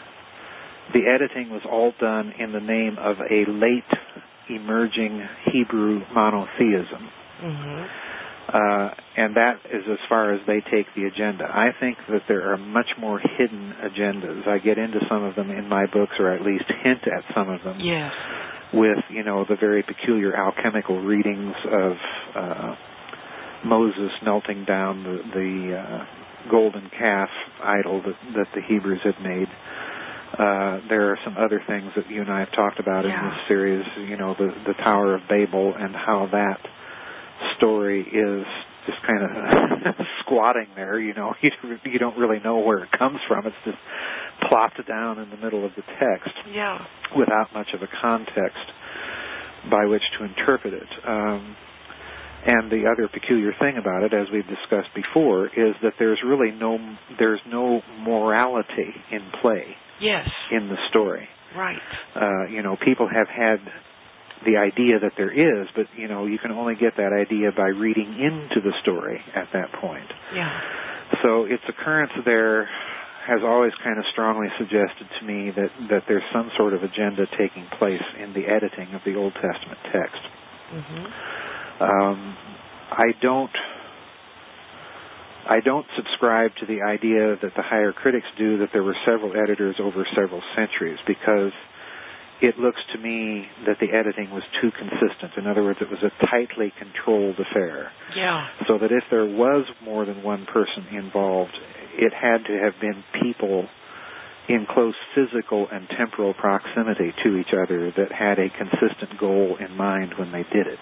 the editing was all done in the name of a late emerging Hebrew monotheism. Mm-hmm. And that is as far as they take the agenda. I think that there are much more hidden agendas. I get into some of them in my books, or at least hint at some of them. Yes. With, the very peculiar alchemical readings of Moses melting down the golden calf idol that the Hebrews had made. There are some other things that you and I have talked about in this series, the Tower of Babel, and how that story is just kind of squatting there. You don't really know where it comes from. It's just plopped down in the middle of the text without much of a context by which to interpret it. And the other peculiar thing about it, as we've discussed before, is that there's no morality in play. Yes. In the story. Right. People have had the idea that there is, but, you can only get that idea by reading into the story at that point. Yeah. So its occurrence there has always kind of strongly suggested to me that there's some sort of agenda taking place in the editing of the Old Testament text. Mm-hmm. I don't subscribe to the idea that the higher critics do, that there were several editors over several centuries, because it looks to me that the editing was too consistent. In other words, it was a tightly controlled affair. Yeah. So that if there was more than one person involved, it had to have been people in close physical and temporal proximity to each other that had a consistent goal in mind when they did it.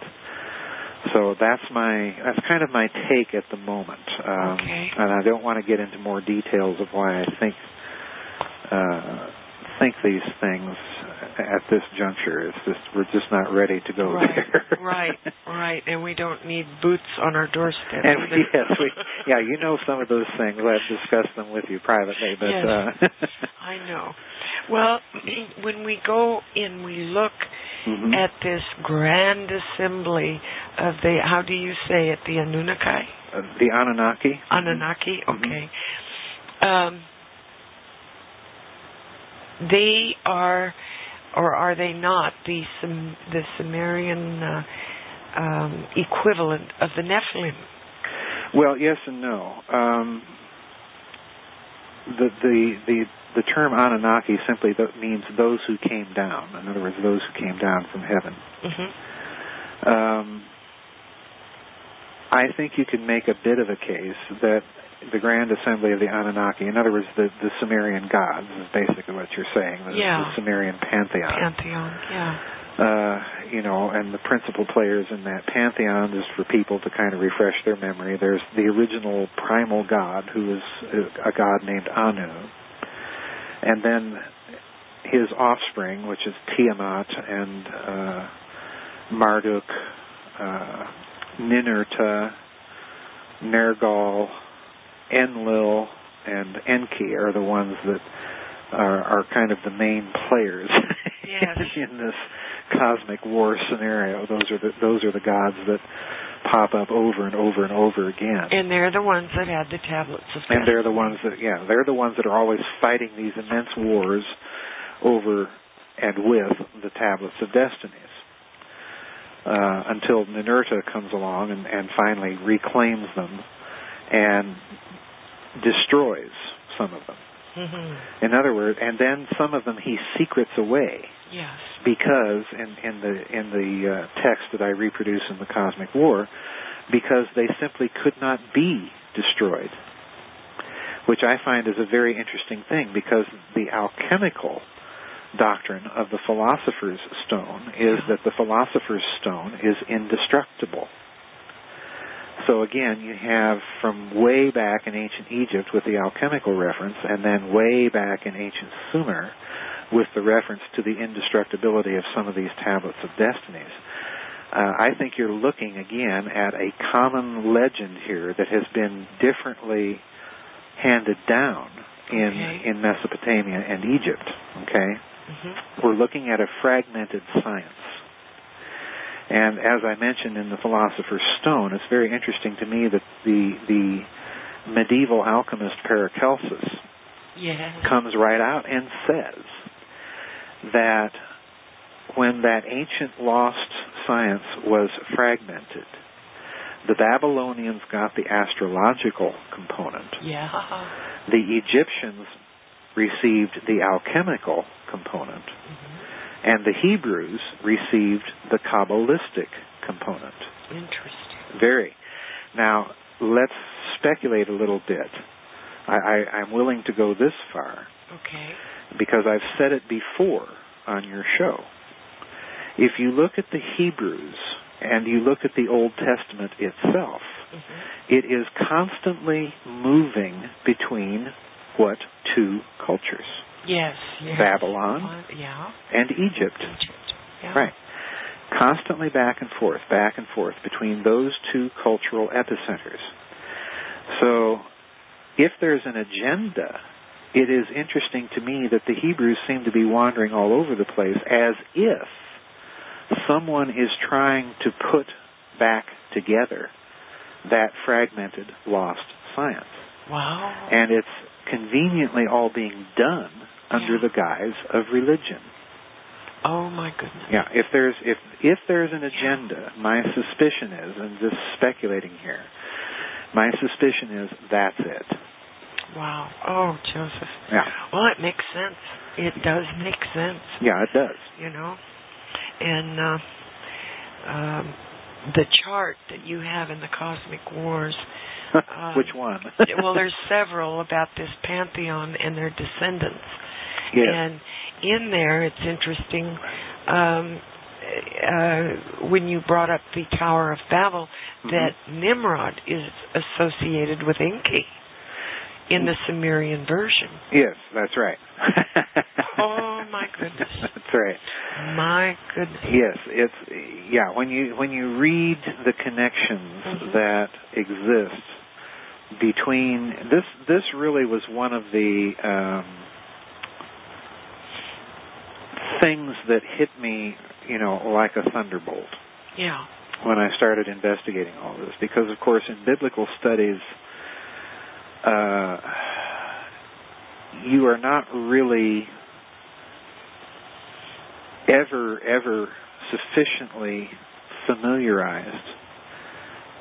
So that's kind of my take at the moment. Okay. And I don't want to get into more details of why I think these things at this juncture. It's just we're just not ready to go there. Right. And we don't need boots on our doorstep. And some of those things. I've discussed them with you privately, but yes. I know. Well, when we go and we look at this grand assembly of the, how do you say it, the Anunnaki? The Anunnaki. Anunnaki, okay. They are, or are they not, the Sumerian equivalent of the Nephilim? Well, yes and no. The term Anunnaki simply means those who came down. In other words, those who came down from heaven. I think you can make a bit of a case that the Grand Assembly of the Anunnaki, in other words, the Sumerian gods, is basically what you're saying, the Sumerian pantheon. And the principal players in that pantheon, is for people to kind of refresh their memory. There's the original primal god, who is a god named Anu. And then his offspring, which is Tiamat and Marduk, Ninurta, Nergal, Enlil, and Enki are the ones that are kind of the main players in this cosmic war scenario. Those are the gods that pop up over and over and over again. And they're the ones that had the tablets of destiny. And they're the ones that are always fighting these immense wars over and with the tablets of destinies. Until Ninurta comes along and finally reclaims them and destroys some of them. In other words, and then some of them he secrets away. Yes. Because in the text that I reproduce in the Cosmic War, because they simply could not be destroyed, which I find is a very interesting thing, because the alchemical doctrine of the Philosopher's Stone is that the Philosopher's Stone is indestructible. So again, you have from way back in ancient Egypt with the alchemical reference, and then way back in ancient Sumer with the reference to the indestructibility of some of these tablets of destinies. I think you're looking again at a common legend here that has been differently handed down in Mesopotamia and Egypt. Okay? We're looking at a fragmented science. And as I mentioned in the Philosopher's Stone, it's very interesting to me that the medieval alchemist Paracelsus comes right out and says that when that ancient lost science was fragmented, the Babylonians got the astrological component. Yeah. The Egyptians received the alchemical component. And the Hebrews received the Kabbalistic component. Interesting. Very. Now, let's speculate a little bit. I'm willing to go this far. Okay. Because I've said it before on your show. If you look at the Hebrews and you look at the Old Testament itself, it is constantly moving between what two cultures? Yes. Babylon and Egypt. Yeah. Right. Constantly back and forth between those two cultural epicenters. So, if there's an agenda, it is interesting to me that the Hebrews seem to be wandering all over the place as if someone is trying to put back together that fragmented, lost science. Wow. And it's conveniently all being done under the guise of religion. Oh my goodness. Yeah, if there's an agenda, my suspicion is, and just speculating here, my suspicion is that's it. Wow. Oh, Joseph. Yeah. Well, it makes sense. It does make sense. Yeah, it does. You know, and the chart that you have in the Cosmic Wars. Which one? Well, there's several about this pantheon and their descendants. Yes. And in there, it's interesting, when you brought up the Tower of Babel, that Nimrod is associated with Enki in the Sumerian version. Yes, that's right. Oh, my goodness. That's right. My goodness. Yes, when you read the connections that exist between this really was one of the things that hit me, like a thunderbolt. Yeah. When I started investigating all this, because of course in biblical studies, you are not really ever sufficiently familiarized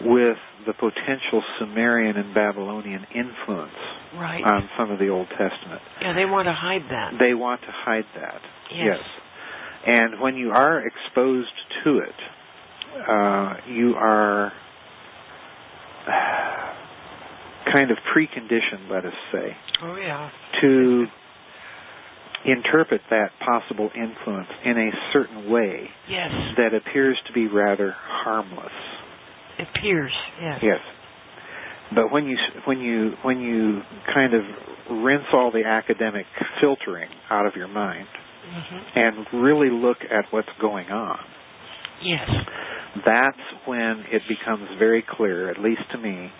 with the potential Sumerian and Babylonian influence on some of the Old Testament. Yeah, they want to hide that. They want to hide that. Yes. And when you are exposed to it, you are kind of preconditioned, let us say, to interpret that possible influence in a certain way that appears to be rather harmless. Appears, yes. Yes. But when you kind of rinse all the academic filtering out of your mind and really look at what's going on, that's when it becomes very clear, at least to me,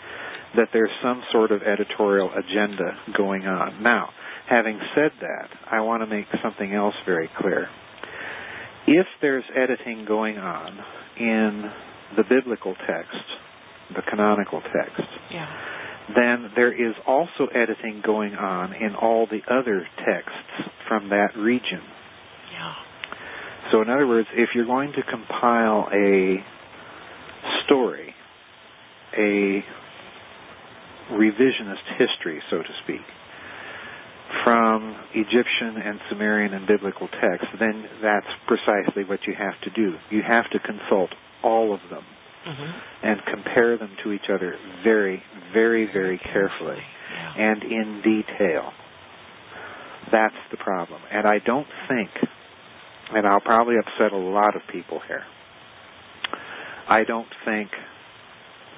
that there's some sort of editorial agenda going on. Now, having said that, I want to make something else very clear. If there's editing going on in the biblical text, the canonical text, then there is also editing going on in all the other texts from that region. So in other words, if you're going to compile a story, a revisionist history, so to speak, from Egyptian and Sumerian and biblical texts, then that's precisely what you have to do. You have to consult all of them and compare them to each other very, very, very carefully and in detail. That's the problem. And I don't think, and I'll probably upset a lot of people here, I don't think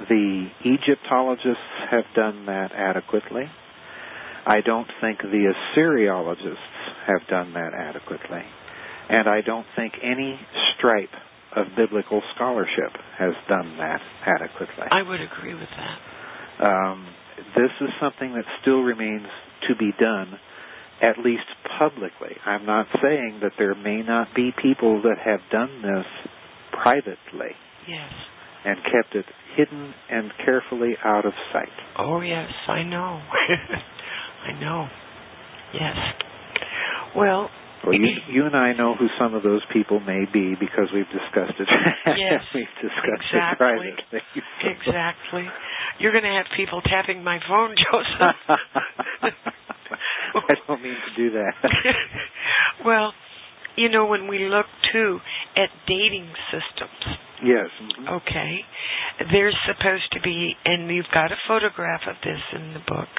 the Egyptologists have done that adequately. I don't think the Assyriologists have done that adequately. And I don't think any stripe of biblical scholarship has done that adequately. I would agree with that. This is something that still remains to be done, at least publicly. I'm not saying that there may not be people that have done this privately. Yes. And kept it hidden and carefully out of sight. Oh, yes, I know. I know. Yes. Well, Well, you and I know who some of those people may be because we've discussed it. Yes, we've discussed exactly. it privately. Exactly. You're going to have people tapping my phone, Joseph. I don't mean to do that. Well, you know, when we look, too, at dating systems. Yes. Mm-hmm. Okay. There's supposed to be, and you've got a photograph of this in the book,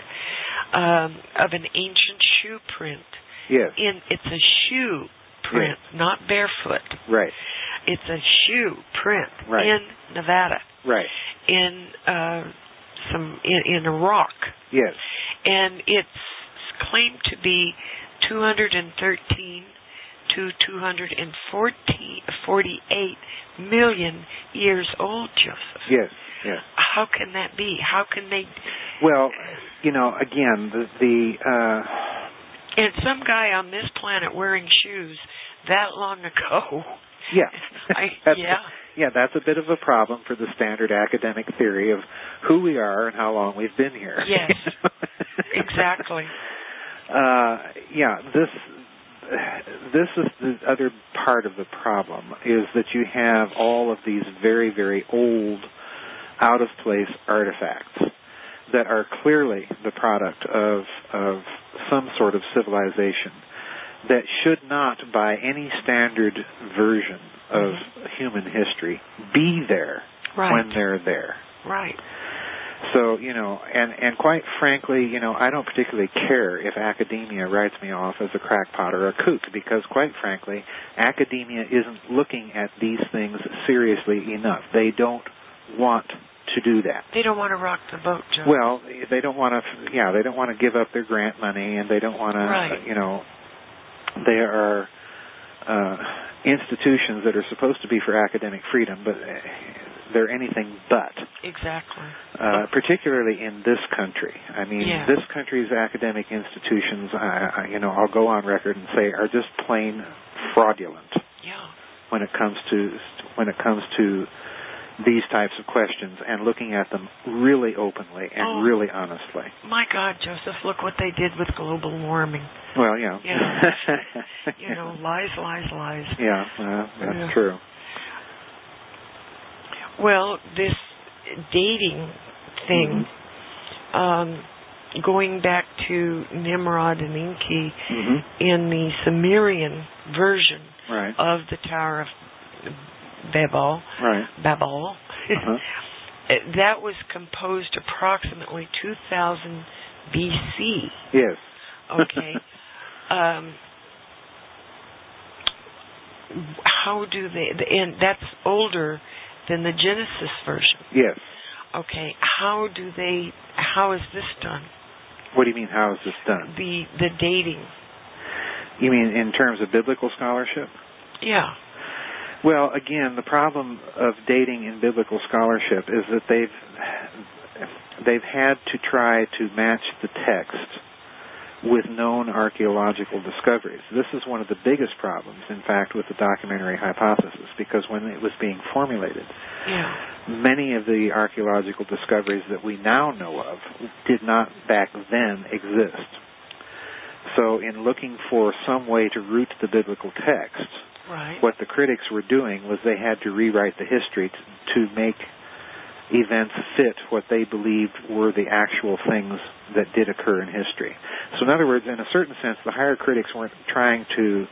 of an ancient shoe print. Yes. It's a shoe print, yes. Not barefoot. Right. It's a shoe print right. in Nevada. Right. In in a rock. Yes. And it's claimed to be 213 to 248 million years old, Joseph. Yes. Yes. How can that be? How can they? Well, you know, again, and some guy on this planet wearing shoes that long ago. Yeah. Yeah, that's a bit of a problem for the standard academic theory of who we are and how long we've been here. Yes, exactly. This is the other part of the problem, is that you have all of these very, very old, out-of-place artifacts that are clearly the product of some sort of civilization that should not, by any standard version of human history, be there when they're there. Right. So, you know, and quite frankly, you know, I don't particularly care if academia writes me off as a crackpot or a kook, because quite frankly, academia isn't looking at these things seriously enough. They don't want to do that. They don't want to rock the boat, Joe. Well, they don't want to, they don't want to give up their grant money, and they don't want to, you know, there are institutions that are supposed to be for academic freedom, but they're anything but. Exactly. Particularly in this country. I mean, this country's academic institutions, I'll go on record and say, are just plain fraudulent. Yeah. When it comes to these types of questions and looking at them really openly and really honestly. My God, Joseph, look what they did with global warming. Well, yeah. You know, lies. Yeah, that's true. Well, this dating thing, going back to Nimrod and Enki in the Sumerian version of the Tower of Babel, that was composed approximately 2000 BC. Yes. Okay. How do they? And that's older than the Genesis version. Yes. Okay. How is this done? What do you mean? How is this done? The dating. You mean in terms of biblical scholarship? Yeah. Well, again, the problem of dating in biblical scholarship is that they've had to try to match the text with known archaeological discoveries. This is one of the biggest problems, in fact, with the documentary hypothesis, because when it was being formulated, many of the archaeological discoveries that we now know of did not back then exist. So in looking for some way to root the biblical text, what the critics were doing was they had to rewrite the history to make events fit what they believed were the actual things that did occur in history. So in other words, in a certain sense, the higher critics weren't trying to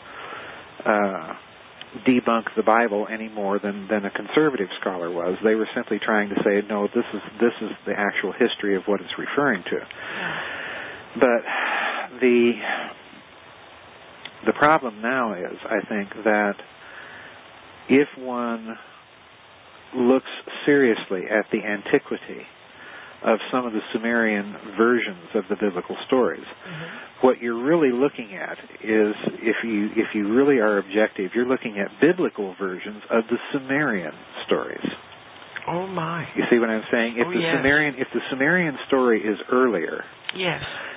debunk the Bible any more than a conservative scholar was. They were simply trying to say, no, this is the actual history of what it's referring to. But the problem now is, I think, that if one looks seriously at the antiquity of some of the Sumerian versions of the biblical stories, what you're really looking at is, if you really are objective, you're looking at biblical versions of the Sumerian stories. Oh my! You see what I'm saying? If the Sumerian story is earlier,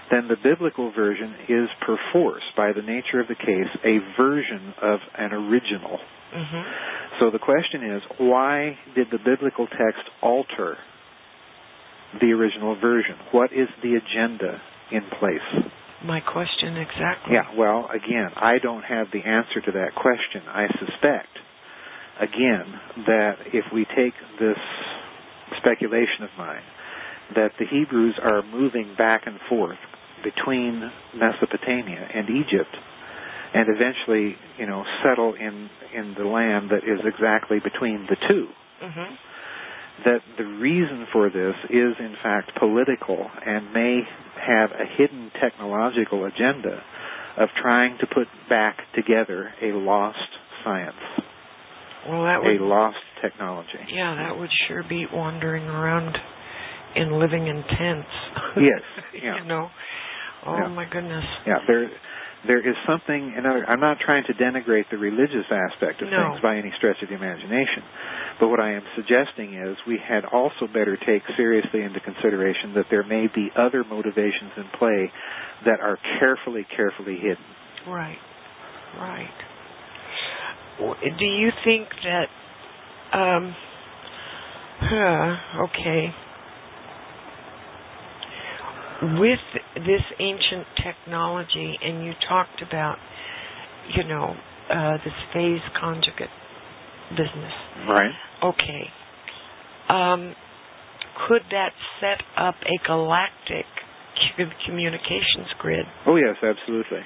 then the biblical version is perforce, by the nature of the case, a version of an original. So the question is, why did the biblical text alter the original version? What is the agenda in place my question exactly. Yeah, well, again, I don't have the answer to that question. I suspect, again, that if we take this speculation of mine, that the Hebrews are moving back and forth between Mesopotamia and Egypt, and eventually, settle in the land that is exactly between the two. Mm-hmm. That the reason for this is, in fact, political and may have a hidden technological agenda of trying to put back together a lost science, a lost technology. Yeah, that would sure beat wandering around and living in tents. Yes. Yeah. Oh, my goodness. Yeah, there is something, I'm not trying to denigrate the religious aspect of things by any stretch of the imagination, but what I am suggesting is we had also better take seriously into consideration that there may be other motivations in play that are carefully hidden. Right. Do you think that, okay, with this ancient technology, and you talked about, this phase conjugate business. Right. Okay. Could that set up a galactic communications grid? Oh, yes, absolutely.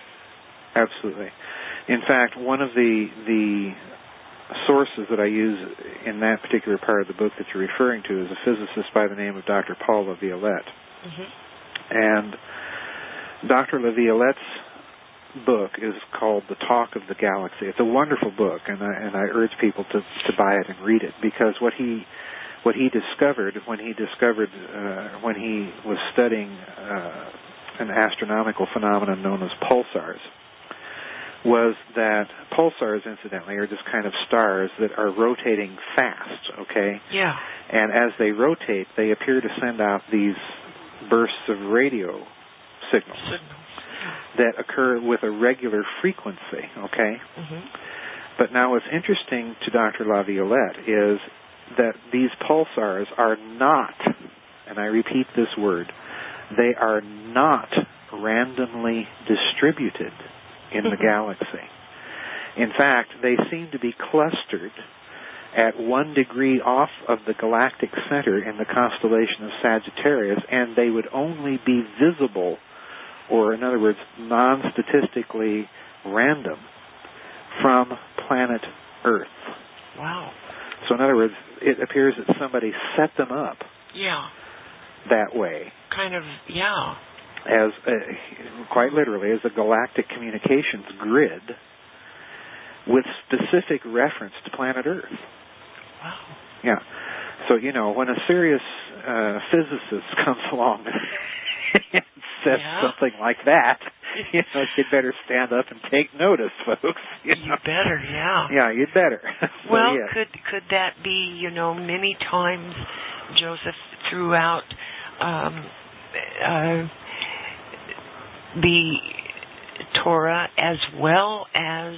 Absolutely. In fact, one of the sources that I use in that particular part of the book that you're referring to is a physicist by the name of Dr. Paul LaViolette. Mm-hmm. And Dr. LaViolette's book is called The Talk of the Galaxy. It's a wonderful book, and I urge people to buy it and read it, because what he discovered when he was studying an astronomical phenomenon known as pulsars was that pulsars, incidentally, are just kind of stars that are rotating fast, okay? Yeah. And as they rotate, they appear to send out these bursts of radio signals that occur with a regular frequency, okay? Mm-hmm. But now what's interesting to Dr. LaViolette is that these pulsars are not, and I repeat this word, they are not randomly distributed in the galaxy. In fact, they seem to be clustered at 1 degree off of the galactic center in the constellation of Sagittarius, and they would only be visible, or in other words, non-statistically random, from planet Earth. Wow. So in other words, it appears that somebody set them up that way. Kind of, yeah. As quite literally, as a galactic communications grid with specific reference to planet Earth. Wow. Yeah. So, when a serious physicist comes along and says something like that, you'd better stand up and take notice, folks. You better, yeah. Yeah, you'd better. Well, could that be, many times, Joseph, throughout the Torah, as well as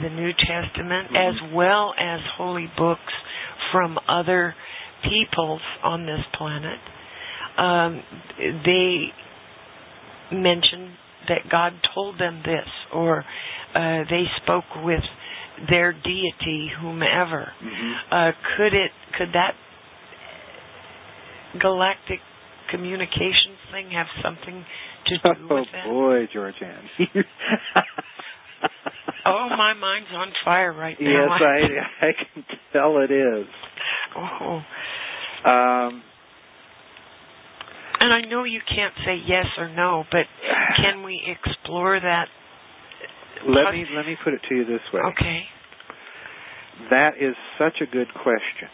the New Testament, as well as holy books from other peoples on this planet, they mention that God told them this, or they spoke with their deity, whomever. Could that galactic communications thing have something to do with that? Oh boy, GeorgeAnn. Oh, my mind's on fire right now. Yes, I can tell it is. Oh. And I know you can't say yes or no, but can we explore that? Let me put it to you this way. Okay. That is such a good question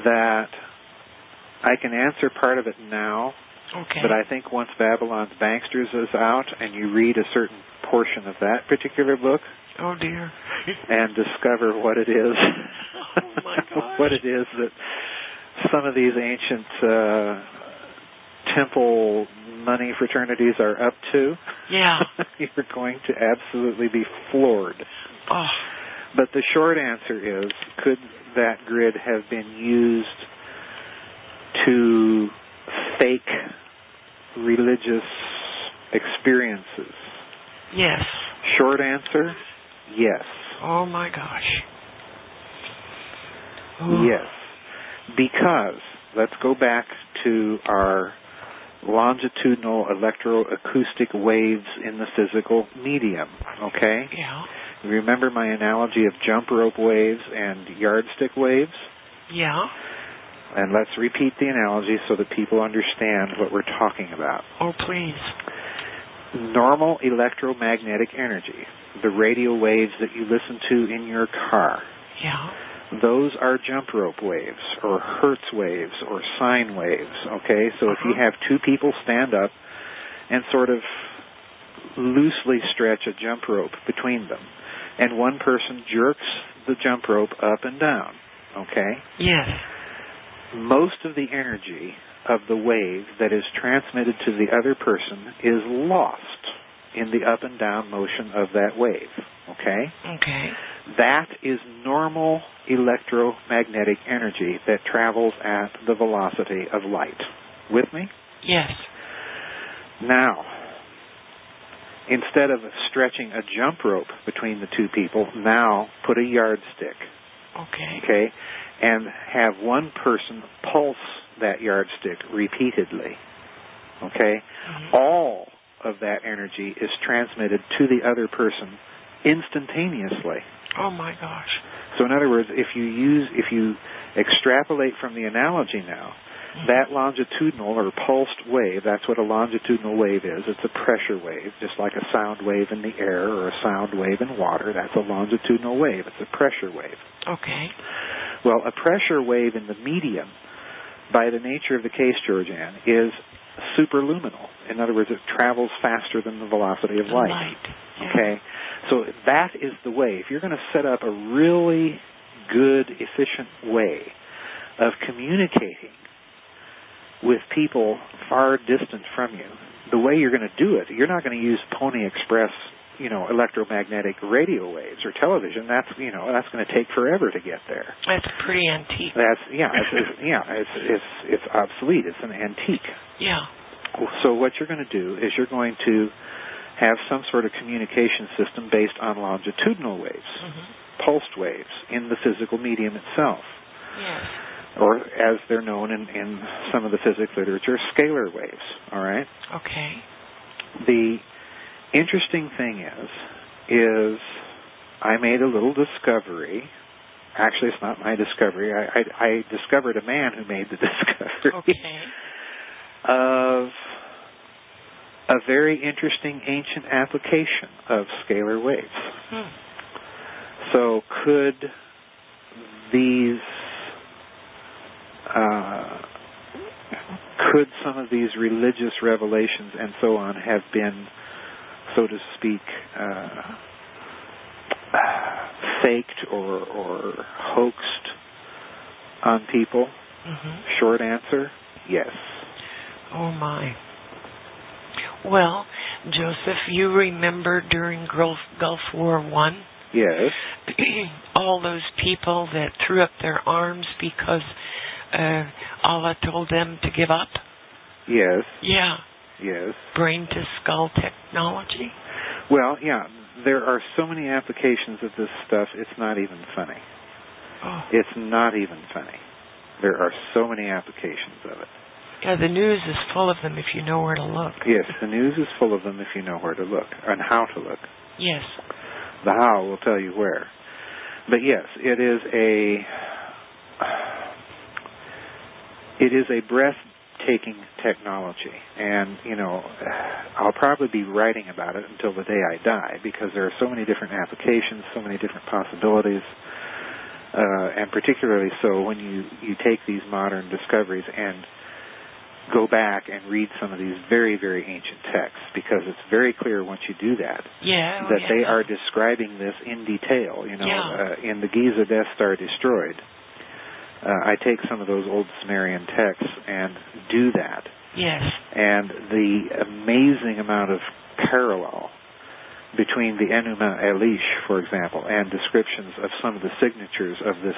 that I can answer part of it now. Okay. But I think once Babylon's Banksters is out and you read a certain portion of that particular book, oh dear, and discover what it is, oh my gosh, what it is that some of these ancient temple money fraternities are up to, you're going to absolutely be floored. Oh. But the short answer is, could that grid have been used to fake religious experiences? Yes. Short answer, yes. Oh my gosh. Ooh. Yes. Because, let's go back to our longitudinal electroacoustic waves in the physical medium, okay? Yeah. Remember my analogy of jump rope waves and yardstick waves? Yeah. And let's repeat the analogy so that people understand what we're talking about. Oh, please. Normal electromagnetic energy, the radio waves that you listen to in your car, Yeah. those are jump rope waves or Hertz waves or sine waves, okay? So if you have two people stand up and sort of loosely stretch a jump rope between them, and one person jerks the jump rope up and down, okay? Yes. Most of the energy of the wave that is transmitted to the other person is lost in the up and down motion of that wave, okay? Okay. That is normal electromagnetic energy that travels at the velocity of light. With me? Yes. Now, instead of stretching a jump rope between the two people, now put a yardstick. Okay? And have one person pulse that yardstick repeatedly. Okay? Mm-hmm. All of that energy is transmitted to the other person instantaneously. Oh my gosh. So in other words, if you extrapolate from the analogy now, that longitudinal or pulsed wave, that's what a longitudinal wave is. It's a pressure wave, just like a sound wave in the air or a sound wave in water. That's a longitudinal wave. It's a pressure wave. Okay. Well, a pressure wave in the medium, by the nature of the case, GeorgeAnn, is superluminal. In other words, it travels faster than the velocity of light. Yeah. Okay? So that is the way. If you're going to set up a really good, efficient way of communicating with people far distant from you, the way you're going to do it, you're not going to use Pony Express, electromagnetic radio waves or television. That's going to take forever to get there. That's pretty antique. It's obsolete. It's an antique. Yeah. So what you're going to do is you're going to have some sort of communication system based on longitudinal waves, pulsed waves in the physical medium itself. Yes. Or, as they're known in some of the physics literature, scalar waves, all right? Okay. The interesting thing is I made a little discovery. Actually, it's not my discovery. I discovered a man who made the discovery of a very interesting ancient application of scalar waves. So could some of these religious revelations and so on have been, so to speak, faked or hoaxed on people? Short answer, yes. Oh my. Well, Joseph, you remember during Gulf War I? Yes. All those people that threw up their arms because Allah told them to give up? Yes. Yeah. Yes. Brain-to-skull technology? Well, yeah, there are so many applications of this stuff, it's not even funny. Oh. It's not even funny. There are so many applications of it. Yeah, the news is full of them if you know where to look. Yes, the news is full of them if you know where to look and how to look. Yes. The how will tell you where. But yes, it is a breathtaking technology. And, I'll probably be writing about it until the day I die because there are so many different applications, so many different possibilities. And particularly so when you take these modern discoveries and go back and read some of these very, very ancient texts, because it's very clear once you do that they are describing this in detail. In the Giza Death Star destroyed, I take some of those old Sumerian texts and do that. Yes. And the amazing amount of parallel between the Enuma Elish, for example, and descriptions of some of the signatures of this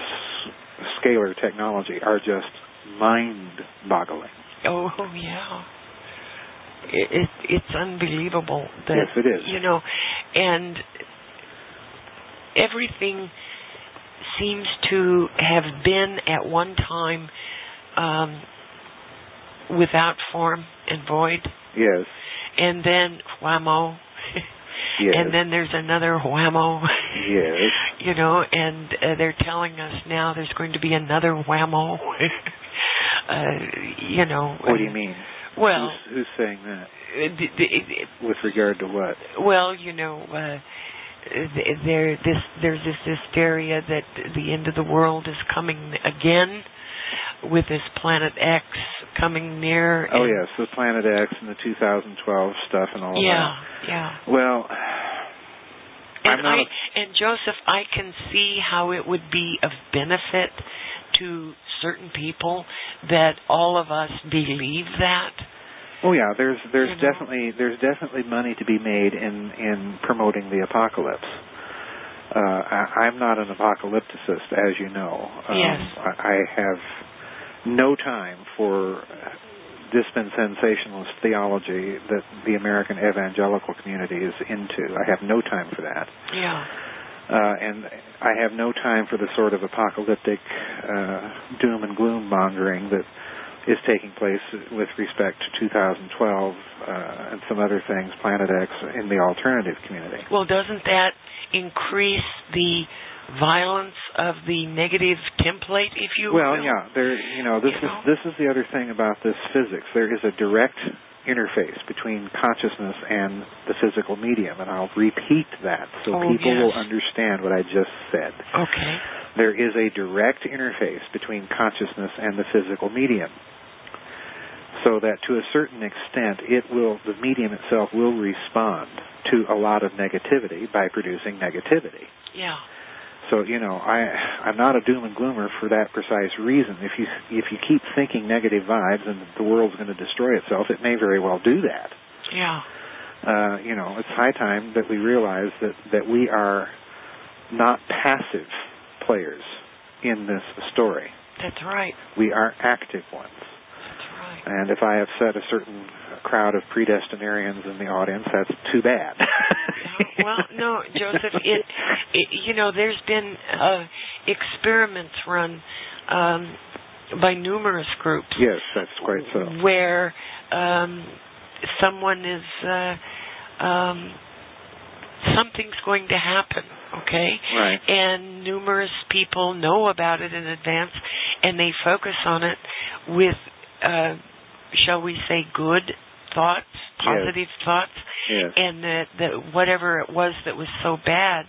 scalar technology are just mind-boggling. Oh, yeah. it's unbelievable that, yes, it is. And everything seems to have been at one time without form and void. Yes. And then whammo. Yes. And then there's another whammo. Yes. And they're telling us now there's going to be another whammo. What do you mean? Well, who's saying that? With regard to what? Well, there's this hysteria that the end of the world is coming again, with this Planet X coming near. Oh yes, the Planet X and the 2012 stuff and all of that. Yeah. Well, and Joseph, I can see how it would be of benefit to certain people that all of us believe that. Oh yeah, there's definitely money to be made in promoting the apocalypse. I'm not an apocalypticist, as you know. Yes. I have no time for dispensationalist theology that the American evangelical community is into. I have no time for that. Yeah. And I have no time for the sort of apocalyptic doom and gloom mongering that is taking place with respect to 2012 and some other things, Planet X, in the alternative community. Well, doesn't that increase the violence of the negative template, if you will? Well, yeah. This is the other thing about this physics. There is a direct interface between consciousness and the physical medium, and I'll repeat that so people will understand what I just said. Okay. There is a direct interface between consciousness and the physical medium, so that to a certain extent the medium itself will respond to a lot of negativity by producing negativity. Yeah. So, I'm not a doom and gloomer for that precise reason. If you keep thinking negative vibes and the world's going to destroy itself, it may very well do that. Yeah. It's high time that we realize that we are not passive players in this story. That's right. We are active ones. That's right. And if I upset a certain crowd of predestinarians in the audience, that's too bad. Well, no, Joseph, there's been experiments run by numerous groups. Yes, that's quite so. Where someone is, something's going to happen, okay? Right. And numerous people know about it in advance, and they focus on it with, shall we say, good thoughts, positive thoughts. Yes. And that whatever it was that was so bad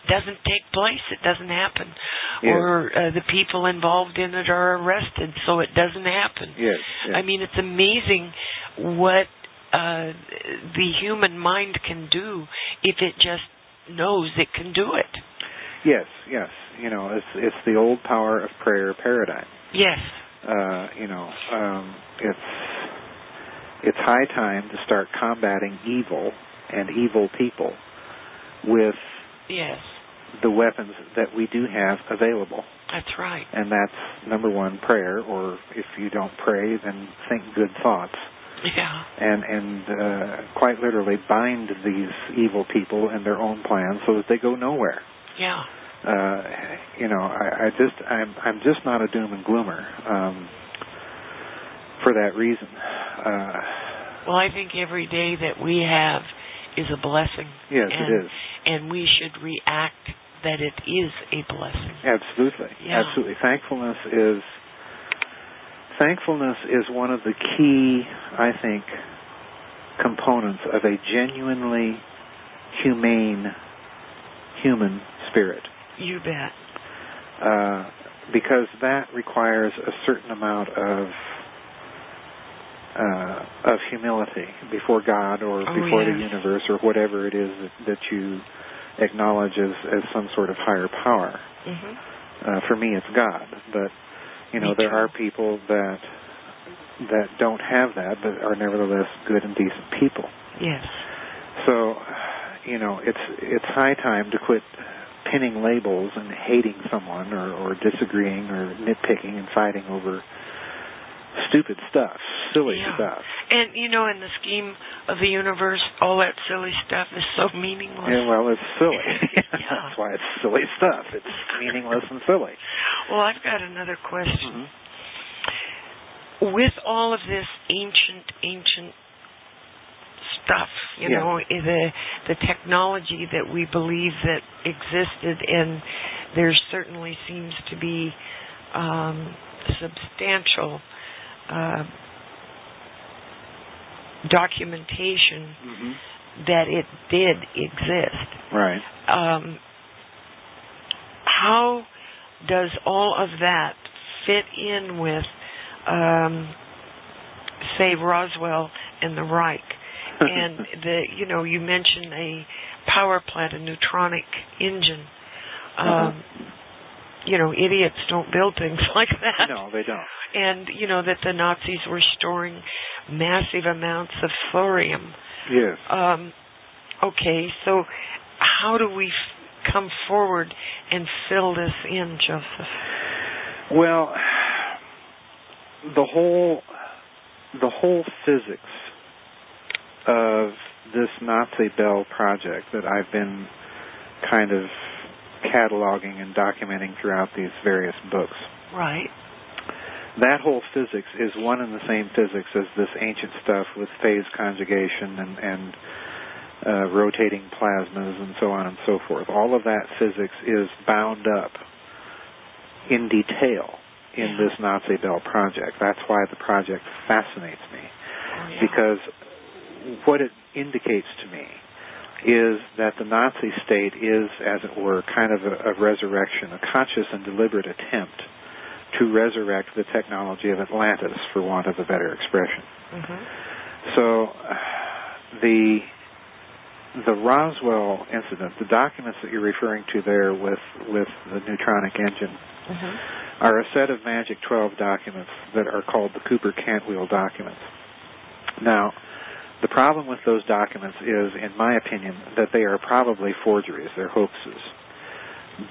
doesn't take place. It doesn't happen. Yes. Or the people involved in it are arrested, so it doesn't happen. Yes. Yes. I mean, it's amazing what the human mind can do if it just knows it can do it. Yes, yes. It's the old power of prayer paradigm. Yes. It's high time to start combating evil and evil people with the weapons that we do have available. That's right. And that's, number one, prayer, or if you don't pray, then think good thoughts. Yeah. And quite literally bind these evil people and their own plans so that they go nowhere. Yeah. I'm just not a doom and gloomer. For that reason. Well, I think every day that we have is a blessing. Yes, it is. And we should react that it is a blessing. Absolutely. Yeah. Absolutely. Thankfulness is one of the key, I think, components of a genuinely humane human spirit. You bet. Because that requires a certain amount of humility before God or before the universe or whatever it is that you acknowledge as some sort of higher power. Mm-hmm. For me, it's God. But there are people that don't have that, but are nevertheless good and decent people. Yes. So, it's high time to quit pinning labels and hating someone or disagreeing or nitpicking and fighting over stupid stuff, silly stuff. And, you know, in the scheme of the universe, all that silly stuff is so meaningless. Yeah, well, it's silly. Yeah. That's why it's silly stuff. It's meaningless and silly. Well, I've got another question. Mm-hmm. With all of this ancient stuff, you know, the technology that we believe that existed, and there certainly seems to be substantial documentation that it did exist. Right. How does all of that fit in with, say, Roswell and the Reich? And you mentioned a power plant, a neutronic engine. Idiots don't build things like that. No, they don't. And, that the Nazis were storing massive amounts of thorium. Yes. Okay, so how do we come forward and fill this in, Joseph? Well, the whole physics of this Nazi Bell project that I've been kind of cataloging and documenting throughout these various books. Right. That whole physics is one and the same physics as this ancient stuff with phase conjugation and rotating plasmas and so on and so forth. All of that physics is bound up in detail in this Nazi Bell project. That's why the project fascinates me. Because what it indicates to me is that the Nazi state is, as it were, kind of a resurrection, a conscious and deliberate attempt to resurrect the technology of Atlantis, for want of a better expression. So the Roswell incident, the documents that you're referring to there with the neutronic engine, are a set of Magic 12 documents that are called the Cooper-Cantwell documents. Now, the problem with those documents is, in my opinion, that they are probably forgeries. They're hoaxes.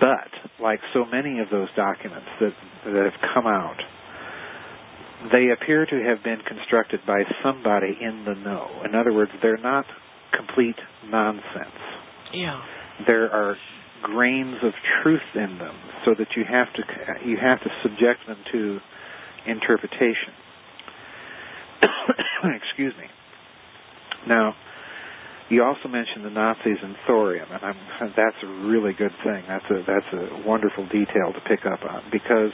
But, like so many of those documents that have come out, they appear to have been constructed by somebody in the know. In other words, they're not complete nonsense. Yeah. There are grains of truth in them, so that you have to subject them to interpretation. Excuse me. Now, you also mentioned the Nazis and thorium, and that's a really good thing. That's a wonderful detail to pick up on, because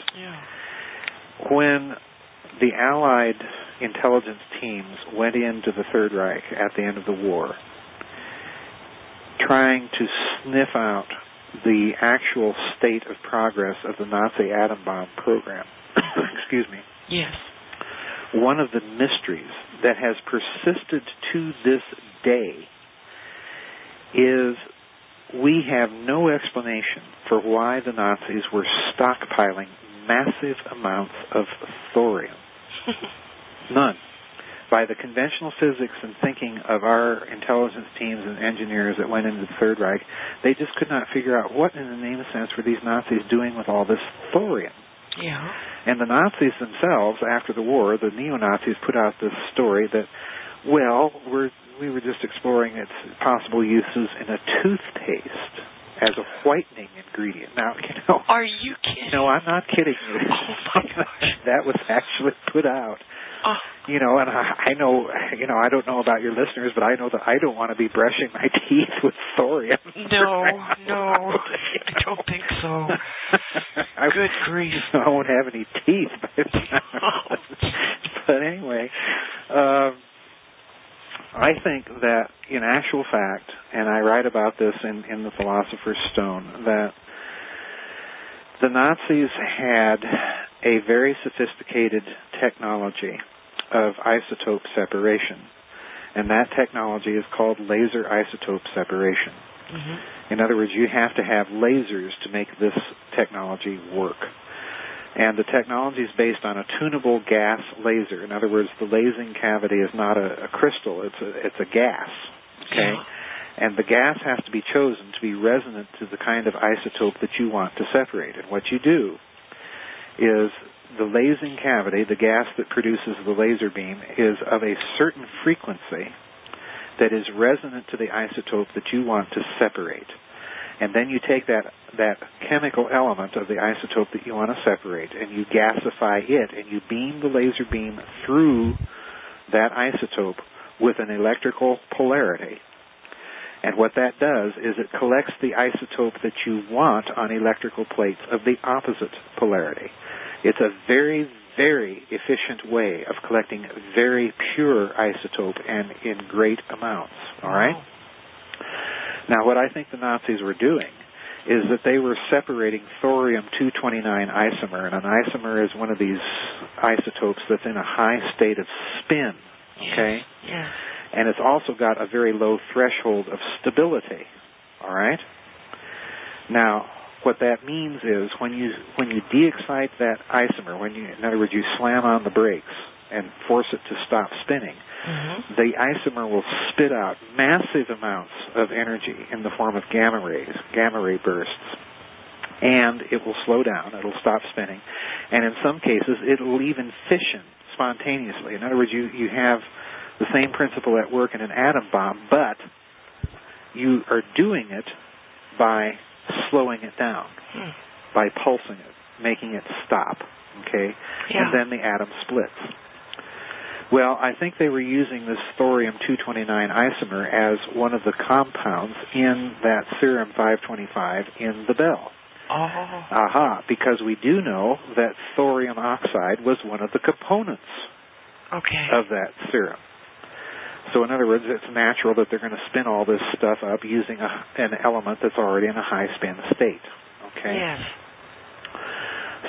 when the Allied intelligence teams went into the Third Reich at the end of the war, trying to sniff out the actual state of progress of the Nazi atom bomb program, excuse me. Yes. One of the mysteries that has persisted to this day is we have no explanation for why the Nazis were stockpiling massive amounts of thorium. None. By the conventional physics and thinking of our intelligence teams and engineers that went into the Third Reich, they just could not figure out what in the name of sense were these Nazis doing with all this thorium. Yeah. And the Nazis themselves, after the war, the neo-Nazis put out this story that, well, we were just exploring its possible uses in a toothpaste as a whitening ingredient. Now, Are you kidding? No, I'm not kidding you. Oh, my gosh. That was actually put out. Oh. And I know, I don't know about your listeners, but I know that I don't want to be brushing my teeth with thorium. No, I don't think so. Good grief. I won't have any teeth by the time. But anyway, I think that in actual fact, and I write about this in the Philosopher's Stone, that the Nazis had a very sophisticated technology of isotope separation, and that technology is called laser isotope separation. In other words, you have to have lasers to make this technology work. And the technology is based on a tunable gas laser. In other words, the lasing cavity is not a crystal, it's a gas. Okay? And the gas has to be chosen to be resonant to the kind of isotope that you want to separate. And what you do is the lasing cavity, the gas that produces the laser beam, is of a certain frequency that is resonant to the isotope that you want to separate. And then you take that chemical element of the isotope that you want to separate, and you gasify it, and you beam the laser beam through that isotope with an electrical polarity. And what that does is it collects the isotope that you want on electrical plates of the opposite polarity. It's a very, very efficient way of collecting very pure isotope and in great amounts. All right? Wow. Now, what I think the Nazis were doing is that they were separating thorium-229 isomer, and an isomer is one of these isotopes that's in a high state of spin, okay? Yeah. And it's also got a very low threshold of stability, all right? Now, what that means is when you de-excite that isomer, in other words, you slam on the brakes and force it to stop spinning, the isomer will spit out massive amounts of energy in the form of gamma ray bursts, and it will slow down, it'll stop spinning, and in some cases it'll even fission spontaneously. In other words, you have the same principle at work in an atom bomb, but you are doing it by slowing it down, by pulsing it, making it stop, okay? Yeah. And then the atom splits. Well, I think they were using this thorium-229 isomer as one of the compounds in that serum-525 in the bell. Oh. Because we do know that thorium oxide was one of the components of that serum. So in other words, it's natural that they're going to spin all this stuff up using an element that's already in a high-spin state. Okay? Yes.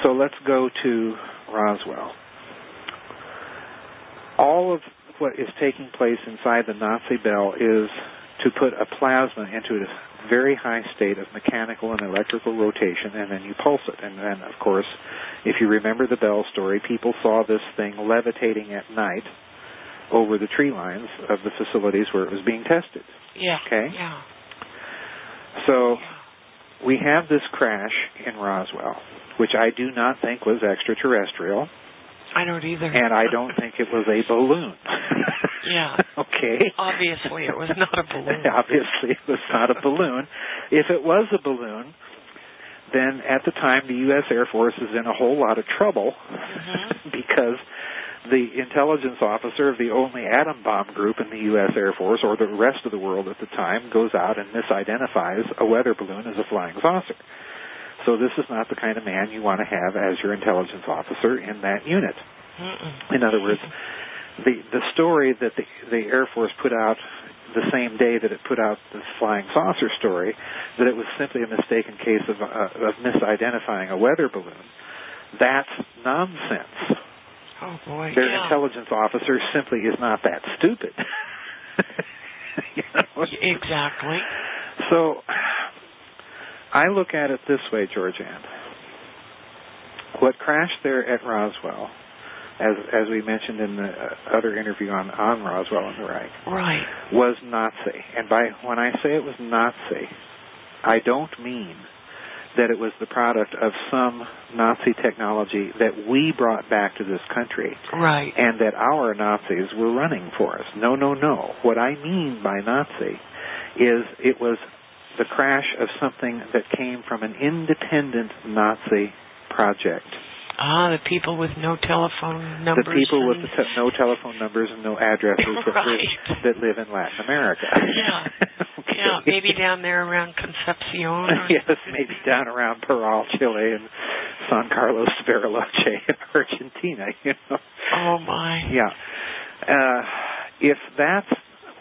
So let's go to Roswell. All of what is taking place inside the Nazi bell is to put a plasma into a very high state of mechanical and electrical rotation, and then you pulse it. And then, of course, if you remember the bell story, people saw this thing levitating at night over the tree lines of the facilities where it was being tested. Yeah. Okay? Yeah. So we have this crash in Roswell, which I do not think was extraterrestrial. I don't either. And I don't think it was a balloon. Yeah. Okay? Obviously it was not a balloon. Obviously it was not a balloon. If it was a balloon, then at the time the U.S. Air Force is in a whole lot of trouble because the intelligence officer of the only atom bomb group in the U.S. Air Force, or the rest of the world at the time, goes out and misidentifies a weather balloon as a flying saucer. So this is not the kind of man you want to have as your intelligence officer in that unit. In other words, the story that the Air Force put out the same day that it put out the flying saucer story, that it was simply a mistaken case of misidentifying a weather balloon, that's nonsense. Oh, boy. Their intelligence officer simply is not that stupid. You know? Exactly. So I look at it this way, GeorgeAnn. What crashed there at Roswell, as we mentioned in the other interview on Roswell and the Reich, was Nazi. And when I say it was Nazi, I don't mean that it was the product of some Nazi technology that we brought back to this country. Right. And that our Nazis were running for us. No, no, no. What I mean by Nazi is it was the crash of something that came from an independent Nazi project. The people with no telephone numbers. The people with no telephone numbers and no addresses that live in Latin America. Yeah. Okay. Yeah, maybe down there around Concepcion. Yes, maybe down around Parral, Chile, and San Carlos Bariloche in Argentina, you know. Oh, my. Yeah. If that's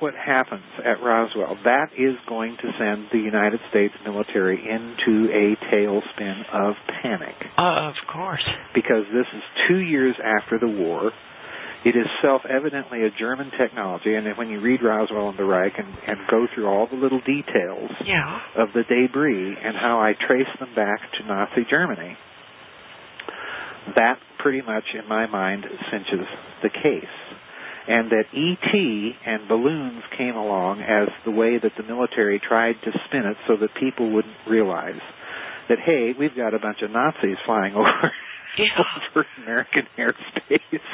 what happens at Roswell, that is going to send the United States military into a tailspin of panic. Of course. Because this is 2 years after the war. It is self-evidently a German technology, and when you read Roswell and the Reich and go through all the little details of the debris and how I trace them back to Nazi Germany, that pretty much, in my mind, cinches the case. And that E.T. and balloons came along as the way that the military tried to spin it so that people wouldn't realize that, hey, we've got a bunch of Nazis flying over in American airspace.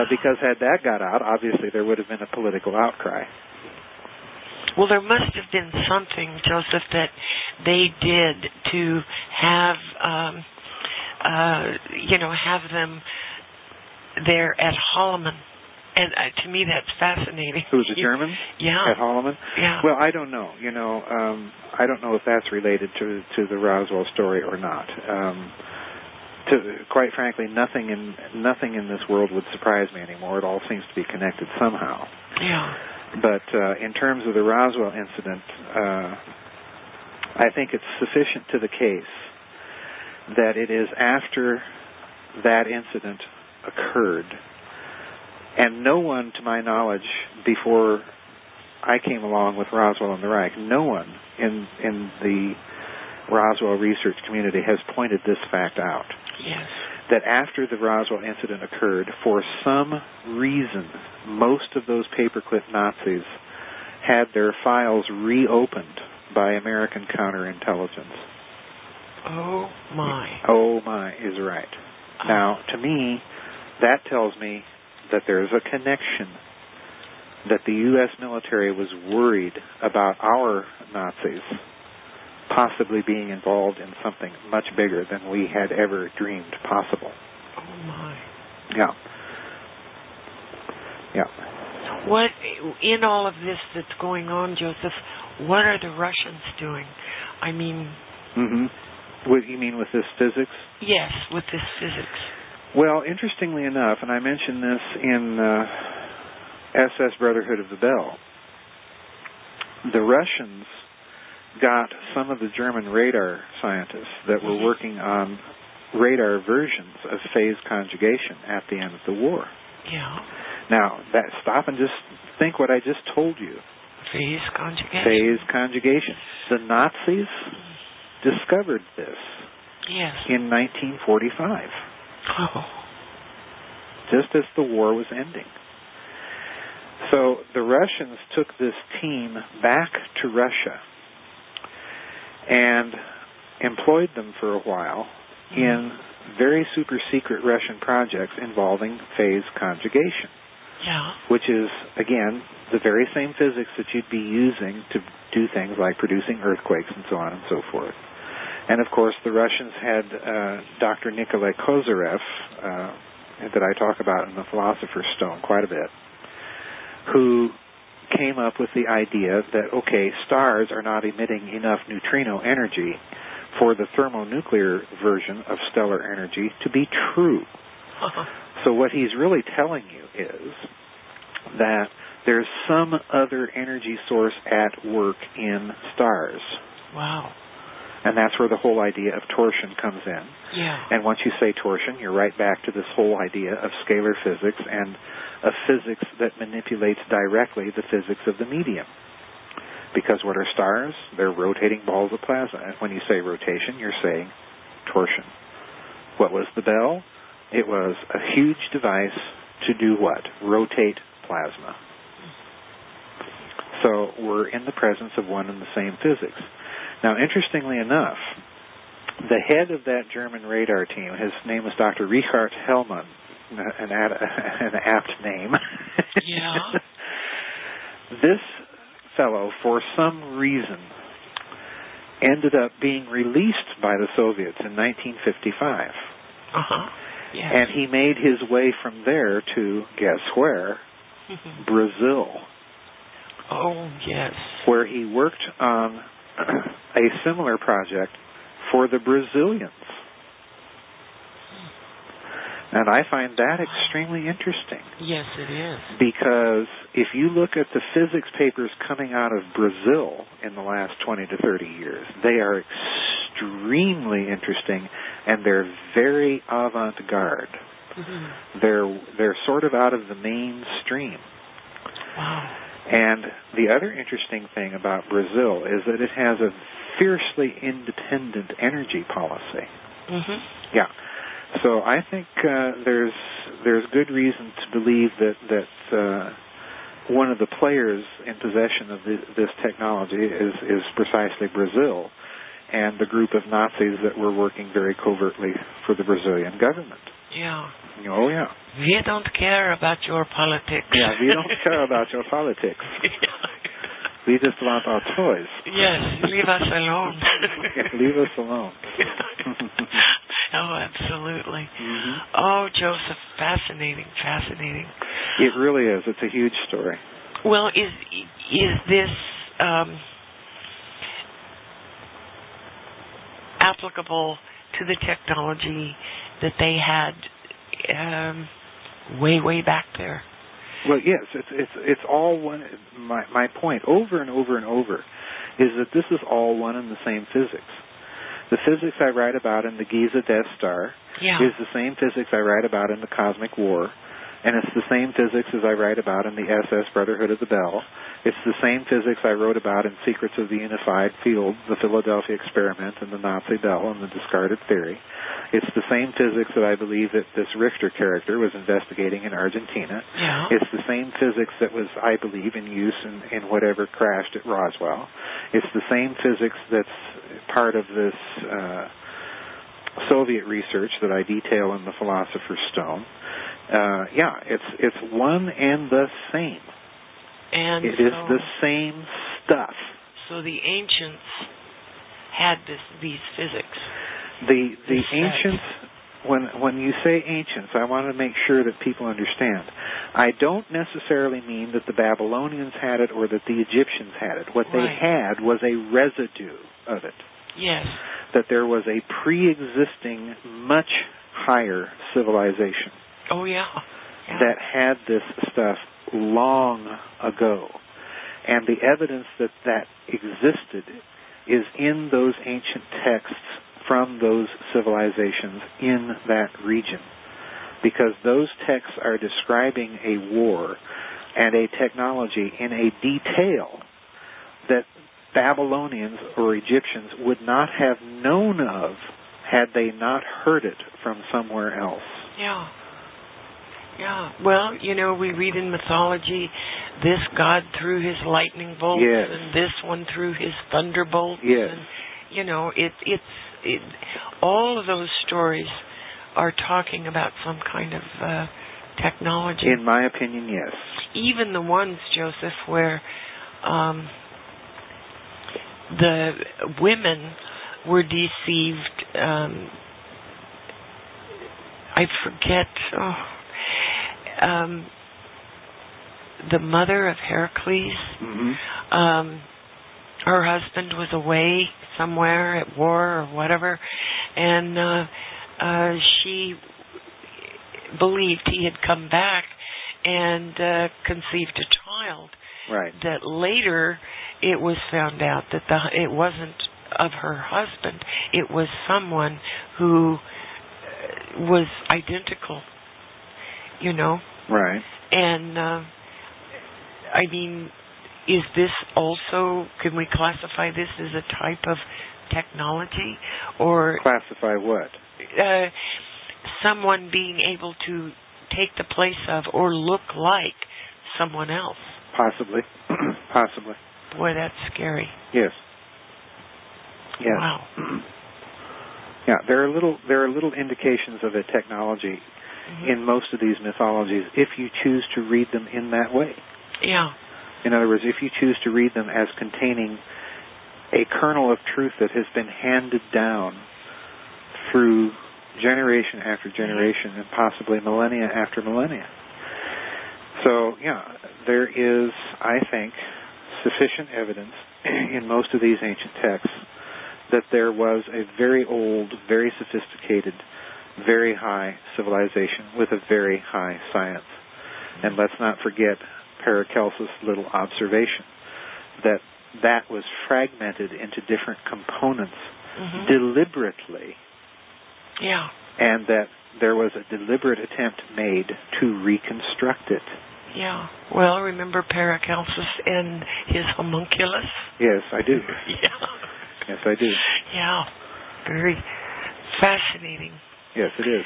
Because had that got out, obviously there would have been a political outcry. Well, there must have been something, Joseph, that they did to have, have them there at Holloman. And to me, that's fascinating. Who was a German? Yeah. At Holloman? Yeah. Well, I don't know. I don't know if that's related to the Roswell story or not. Quite frankly, nothing in this world would surprise me anymore. It all seems to be connected somehow. Yeah. But in terms of the Roswell incident, I think it's sufficient to the case that it is after that incident occurred, and no one, to my knowledge, before I came along with Roswell and the Reich, no one in the Roswell research community has pointed this fact out. Yes. That after the Roswell incident occurred, for some reason, most of those paperclip Nazis had their files reopened by American counterintelligence. Oh, my. Oh, my is right. Now, to me, that tells me that there's a connection, that the U.S. military was worried about our Nazis possibly being involved in something much bigger than we had ever dreamed possible. Oh, my. Yeah. Yeah. What, in all of this that's going on, Joseph, what are the Russians doing? I mean... Mm-hmm. What you mean with this physics? Yes, with this physics. Well, interestingly enough, and I mentioned this in SS Brotherhood of the Bell, the Russians got some of the German radar scientists that were working on radar versions of phase conjugation at the end of the war. Yeah. Now, stop and just think what I just told you. Phase conjugation. Phase conjugation. The Nazis discovered this in 1945. Oh. Just as the war was ending. So the Russians took this team back to Russia and employed them for a while in very super secret Russian projects involving phase conjugation. Yeah. Which is, again, the very same physics that you'd be using to do things like producing earthquakes and so on and so forth. And, of course, the Russians had Dr. Nikolai Kozyrev, that I talk about in the Philosopher's Stone quite a bit, who came up with the idea that, okay, stars are not emitting enough neutrino energy for the thermonuclear version of stellar energy to be true. So what he's really telling you is that there's some other energy source at work in stars. Wow. And that's where the whole idea of torsion comes in. Yeah. And once you say torsion, you're right back to this whole idea of scalar physics and a physics that manipulates directly the physics of the medium. Because what are stars? They're rotating balls of plasma. And when you say rotation, you're saying torsion. What was the bell? It was a huge device to do what? Rotate plasma. So we're in the presence of one and the same physics. Now, interestingly enough, the head of that German radar team, his name was Dr. Richard Hellmann, an apt name. Yeah. This fellow, for some reason, ended up being released by the Soviets in 1955. Uh-huh. Yes. And he made his way from there to, guess where? Brazil. Oh, yes. Where he worked on a similar project for the Brazilians. And I find that extremely interesting. Yes, it is. Because if you look at the physics papers coming out of Brazil in the last 20 to 30 years, they are extremely interesting, and they're very avant-garde. Mm-hmm. They're sort of out of the mainstream. Wow. And the other interesting thing about Brazil is that it has a fiercely independent energy policy. Mm-hmm. Yeah. So I think there's good reason to believe that one of the players in possession of this technology is precisely Brazil. and the group of Nazis that were working very covertly for the Brazilian government. Yeah. Oh, yeah. We don't care about your politics. Yeah, we don't care about your politics. We just want our toys. Yes, leave us alone. Leave us alone. Oh, absolutely. Mm-hmm. Oh, Joseph, fascinating, fascinating. It really is. It's a huge story. Well, is this applicable to the technology that they had way back there? Well, yes, it's all one. My point over and over and over is that this is all one and the same physics. The physics I write about in the Giza Death Star is the same physics I write about in the Cosmic War, and it's the same physics as I write about in the SS Brotherhood of the Bell. It's the same physics I wrote about in Secrets of the Unified Field, the Philadelphia Experiment, and the Nazi Bell, and the Discarded Theory. It's the same physics that I believe that this Richter character was investigating in Argentina. Yeah. It's the same physics that was, I believe, in use in whatever crashed at Roswell. It's the same physics that's part of this Soviet research that I detail in the Philosopher's Stone. It's one and the same. And it is the same stuff. So the ancients had these physics. The ancients, when you say ancients, I want to make sure that people understand. I don't necessarily mean that the Babylonians had it or that the Egyptians had it. What they had was a residue of it. Yes. That there was a pre-existing, much higher civilization. Oh, yeah. That had this stuff long ago. And the evidence that existed is in those ancient texts from those civilizations in that region. Because those texts are describing a war and a technology in a detail that Babylonians or Egyptians would not have known of had they not heard it from somewhere else. Yeah. Yeah. Well, we read in mythology, this god threw his lightning bolts, and this one threw his thunderbolts. Yes. And, all of those stories are talking about some kind of technology. In my opinion, yes. Even the ones, Joseph, where the women were deceived. I forget. The mother of Heracles. Mm-hmm. Her husband was away somewhere at war or whatever, and she believed he had come back and conceived a child. Right. That later it was found out that it wasn't of her husband. It was someone who was identical. Right. And is this also, can we classify this as a type of technology? Or classify what? Someone being able to take the place of or look like someone else. Possibly. Possibly. Boy, that's scary. Yes. Yes. Wow. Yeah, there are little indications of a technology in most of these mythologies if you choose to read them in that way. Yeah. In other words, if you choose to read them as containing a kernel of truth that has been handed down through generation after generation and possibly millennia after millennia. So, there is, I think, sufficient evidence in most of these ancient texts that there was a very old, very sophisticated, very high civilization with a very high science. And let's not forget Paracelsus' little observation that was fragmented into different components deliberately. Yeah. And that there was a deliberate attempt made to reconstruct it. Yeah. Well, remember Paracelsus and his homunculus? Yes, I do. Yeah. Yes, I do. Yeah. Very fascinating. Yes, it is.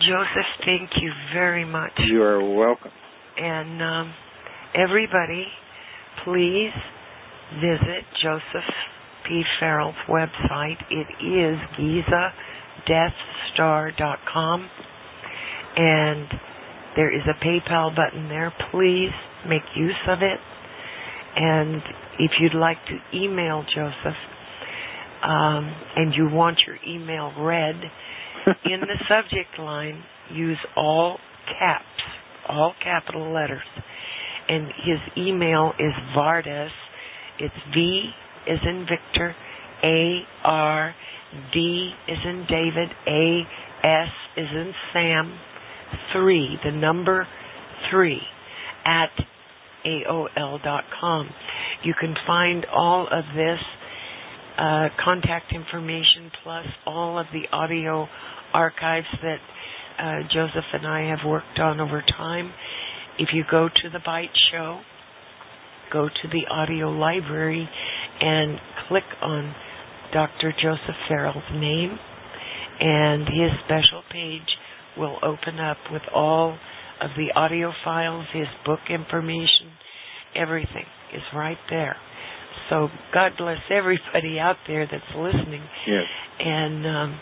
Joseph, thank you very much. You are welcome. And everybody, please visit P. Farrell's website. It is GizaDeathStar.com, and there is a PayPal button there. Please make use of it. And if you'd like to email Joseph, and you want your email read, in the subject line, use all caps, all capital letters. And his email is Vardas. It's V as in Victor, A-R, D as in David, A-S as in Sam, 3, the number 3, at AOL.com. You can find all of this contact information plus all of the audio archives that Joseph and I have worked on over time. If you go to the Byte show, go to the audio library and click on Dr. Joseph Farrell's name, and his special page will open up with all of the audio files, his book information, everything is right there. So God bless everybody out there that's listening. Yes. And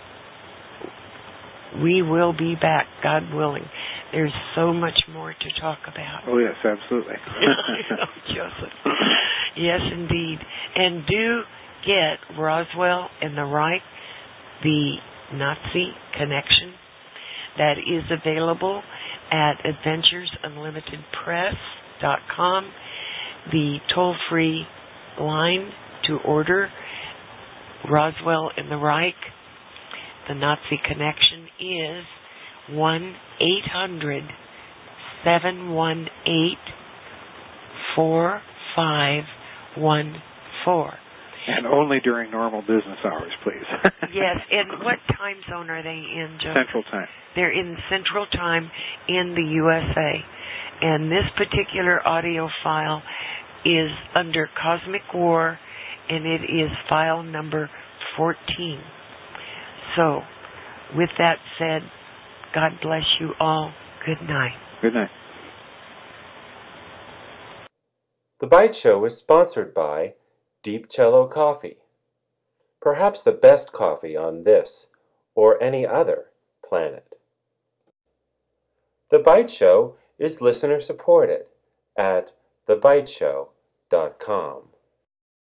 we will be back, God willing. There's so much more to talk about. Oh, yes, absolutely. Joseph. Yes, indeed. And do get Roswell and the Reich, the Nazi connection, that is available at adventuresunlimitedpress.com. The toll-free line to order Roswell and the Reich, the Nazi connection, is 1-800-718-4514. And only during normal business hours, please. Yes, and what time zone are they in, Joe? Central Time. They're in Central Time in the USA. And this particular audio file is under Cosmic War, and it is file number 14. So, with that said, God bless you all. Good night. Good night. The Byte Show is sponsored by Deep Cello Coffee. Perhaps the best coffee on this or any other planet. The Byte Show is listener supported at thebyteshow.com.